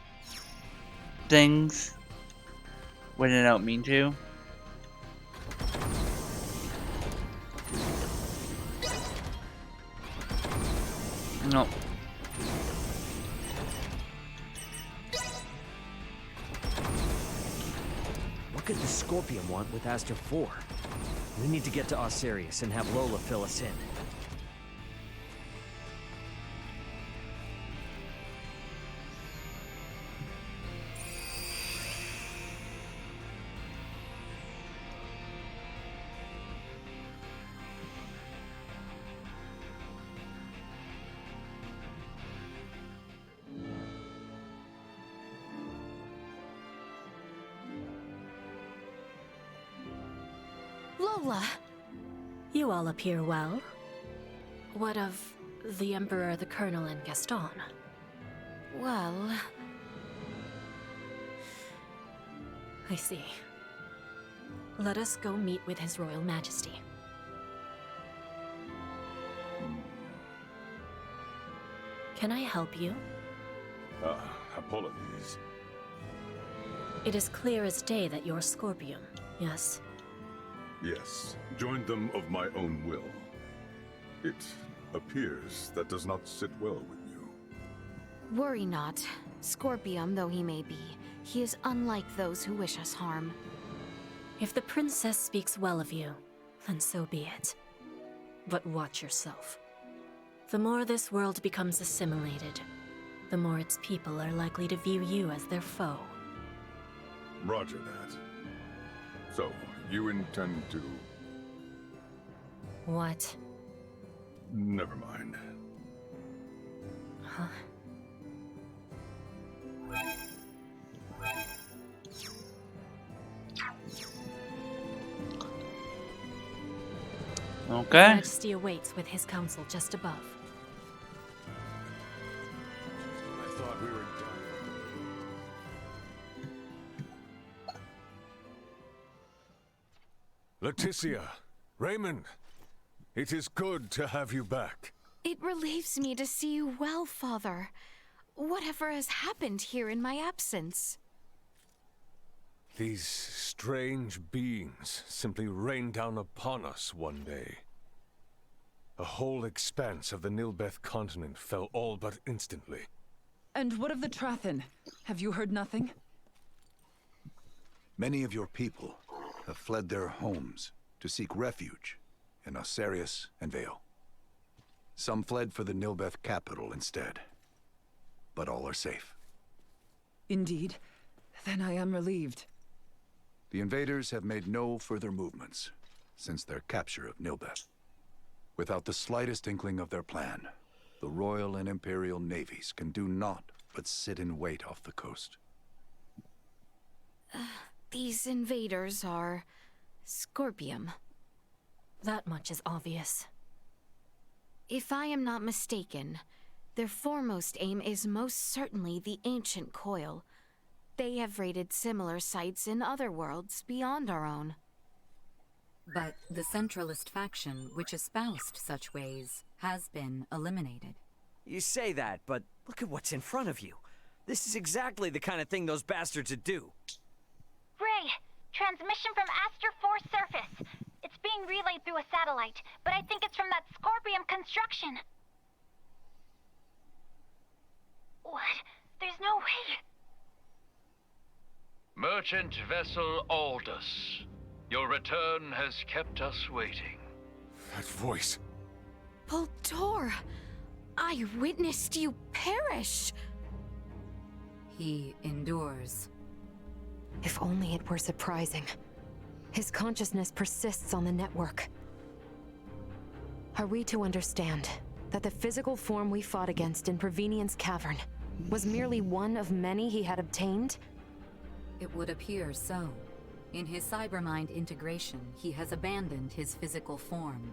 things when I don't mean to. No. What could the Scorpion want with Aster 4? We need to get to Osirius and have Lola fill us in. Lola! You all appear well. What of the Emperor, the Colonel, and Gaston? Well... I see. Let us go meet with His Royal Majesty. Can I help you? Apologies. It is clear as day that you're Scorpium, yes? Yes, joined them of my own will. It appears that does not sit well with you. Worry not. Scorpium though he may be, he is unlike those who wish us harm. If the princess speaks well of you, then so be it. But watch yourself. The more this world becomes assimilated, the more its people are likely to view you as their foe. Roger that. So, you intend to... What? Never mind. Huh? Okay. His Majesty awaits with his council just above. I thought we were done. Leticia, Raymond, it is good to have you back. It relieves me to see you well, Father. Whatever has happened here in my absence? These strange beings simply rained down upon us one day. A whole expanse of the Nilbeth continent fell all but instantly. And what of the Trathin? Have you heard nothing? Many of your people have fled their homes to seek refuge in Osarius and Vale. Some fled for the Nilbeth capital instead, but all are safe. Indeed. Then I am relieved. The invaders have made no further movements since their capture of Nilbeth. Without the slightest inkling of their plan, the Royal and Imperial navies can do naught but sit in wait off the coast. These invaders are... Scorpium. That much is obvious. If I am not mistaken, their foremost aim is most certainly the ancient coil. They have raided similar sites in other worlds beyond our own. But the Centralist faction, which espoused such ways, has been eliminated. You say that, but look at what's in front of you. This is exactly the kind of thing those bastards would do. Ray, transmission from Aster 4 surface. It's being relayed through a satellite, but I think it's from that Scorpium construction. What? There's no way. Merchant vessel Aldous. Your return has kept us waiting. That voice. Baldur! I witnessed you perish! He endures. If only it were surprising. His consciousness persists on the network. Are we to understand that the physical form we fought against in Prevenient's cavern was merely one of many he had obtained? It would appear so. In his cybermind integration, he has abandoned his physical form.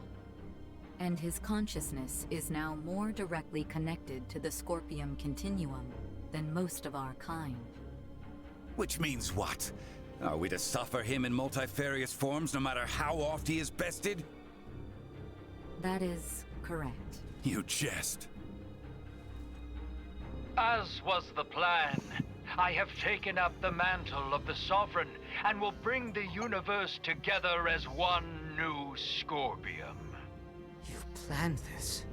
And his consciousness is now more directly connected to the Scorpium continuum than most of our kind. Which means what? Are we to suffer him in multifarious forms no matter how oft he is bested? That is correct. You jest. As was the plan, I have taken up the mantle of the Sovereign and will bring the universe together as one new Scorpium. You've planned this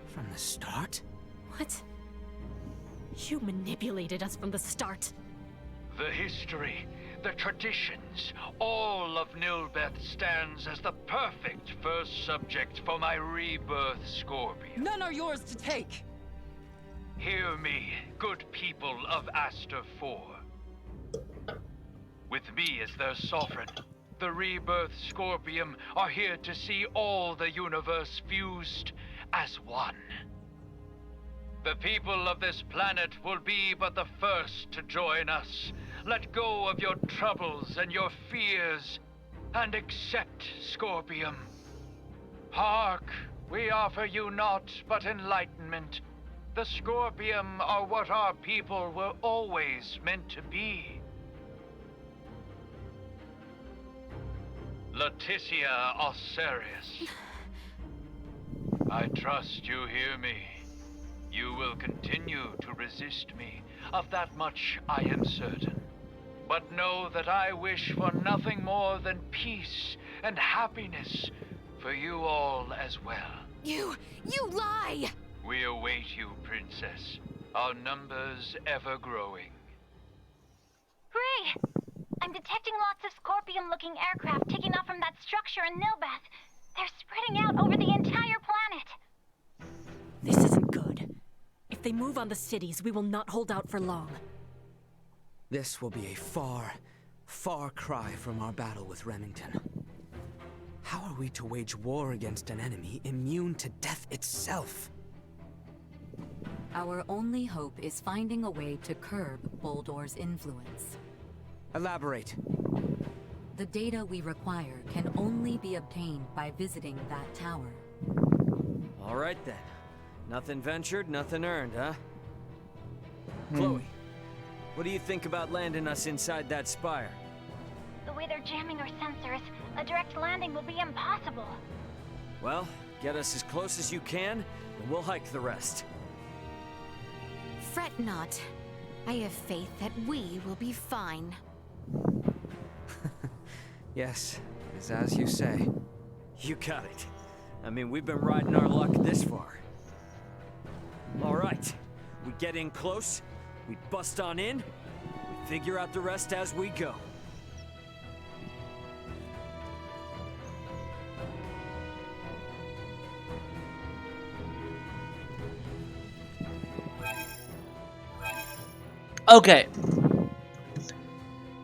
from the start? What? You manipulated us from the start. The history, the traditions, all of Nilbeth stands as the perfect first subject for my rebirth Scorpion. None are yours to take! Hear me, good people of Aster 4. With me as their sovereign, the rebirth Scorpium are here to see all the universe fused as one. The people of this planet will be but the first to join us. Let go of your troubles and your fears, and accept Scorpium. Hark, we offer you naught but enlightenment. The Scorpium are what our people were always meant to be. Leticia Osarius. I trust you hear me. You will continue to resist me. Of that much I am certain. But know that I wish for nothing more than peace and happiness for you all as well. You lie! We await you, Princess. Our numbers ever growing. Gray! I'm detecting lots of scorpion-looking aircraft taking off from that structure in Nilbeth. They're spreading out over the entire planet. This isn't good. If they move on the cities, we will not hold out for long. This will be a far, far cry from our battle with Remington. How are we to wage war against an enemy immune to death itself? Our only hope is finding a way to curb Boldor's influence. Elaborate. The data we require can only be obtained by visiting that tower. All right then. Nothing ventured, nothing earned, huh? Chloe, what do you think about landing us inside that spire? The way they're jamming our sensors, a direct landing will be impossible. Well, get us as close as you can, and we'll hike the rest. Fret not. I have faith that we will be fine. Yes, it's as you say. You got it. I mean, we've been riding our luck this far. All right, we get in close, we bust on in, we figure out the rest as we go. Okay.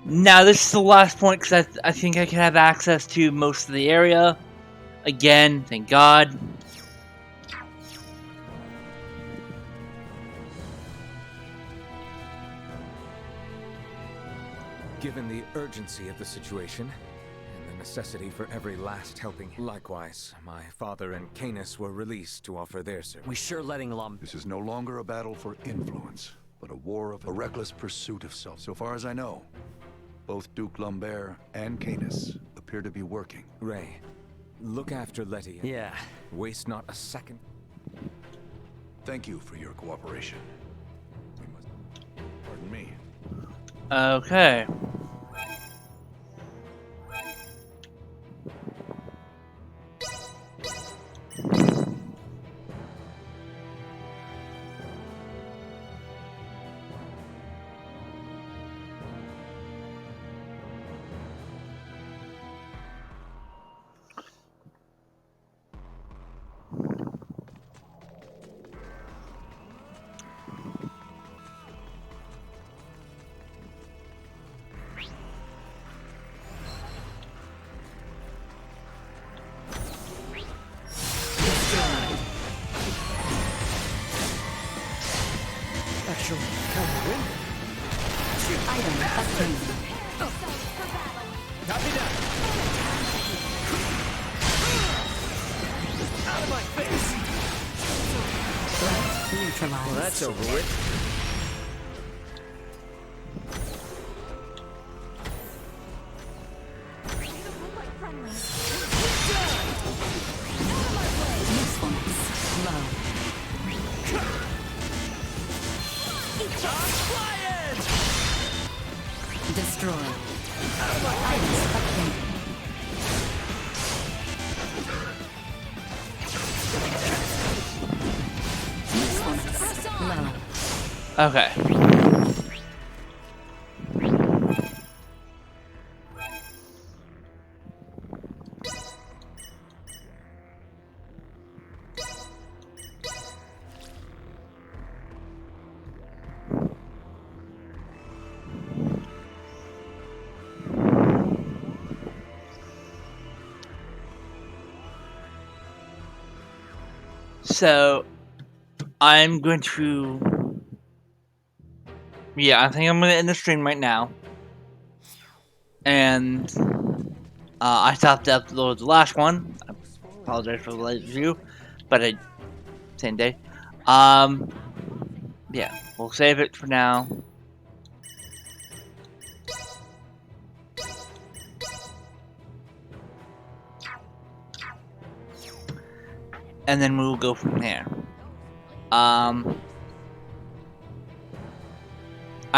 Now this is the last point because I think I can have access to most of the area. Again, thank God. Given the urgency of the situation, and the necessity for every last helping, likewise, my father and Canis were released to offer their service. We sure letting This is no longer a battle for influence, but a war of a reckless pursuit of self. So far as I know, both Duke Lambert and Canis appear to be working. Ray, look after Letty. Yeah. Waste not a second. Thank you for your cooperation. We must... Pardon me. Okay. Item obtained. Copy that. Out of my face. Threat neutralized. Well, that's over with. Usefulness low. Destroy. Items obtained. Usefulness low. Okay. So, I'm going to... Yeah, I think I'm going to end the stream right now. And, I stopped to upload the last one. I apologize for the late review, but same day. Yeah, we'll save it for now. and then we will go from there. I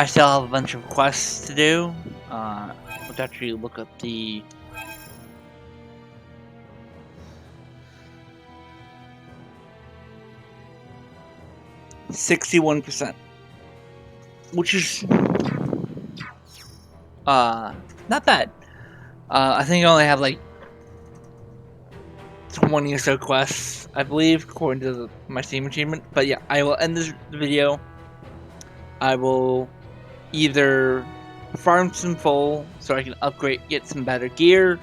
still have a bunch of quests to do. Let's actually look up the 61%, which is not bad. I think I only have like 20 or so quests, I believe, according to my Steam achievement. But yeah, I will end this video. I will either farm some full so I can upgrade, get some better gear,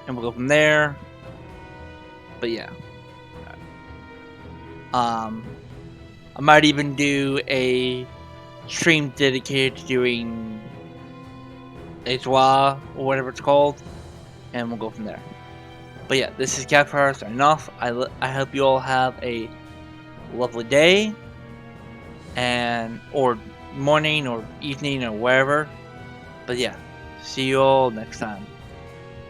and we'll go from there. But yeah, I might even do a stream dedicated to doing Azoa or whatever it's called, and we'll go from there. But yeah, this is Kavfire signing off. I hope you all have a lovely day, or morning or evening or wherever. But yeah, see you all next time.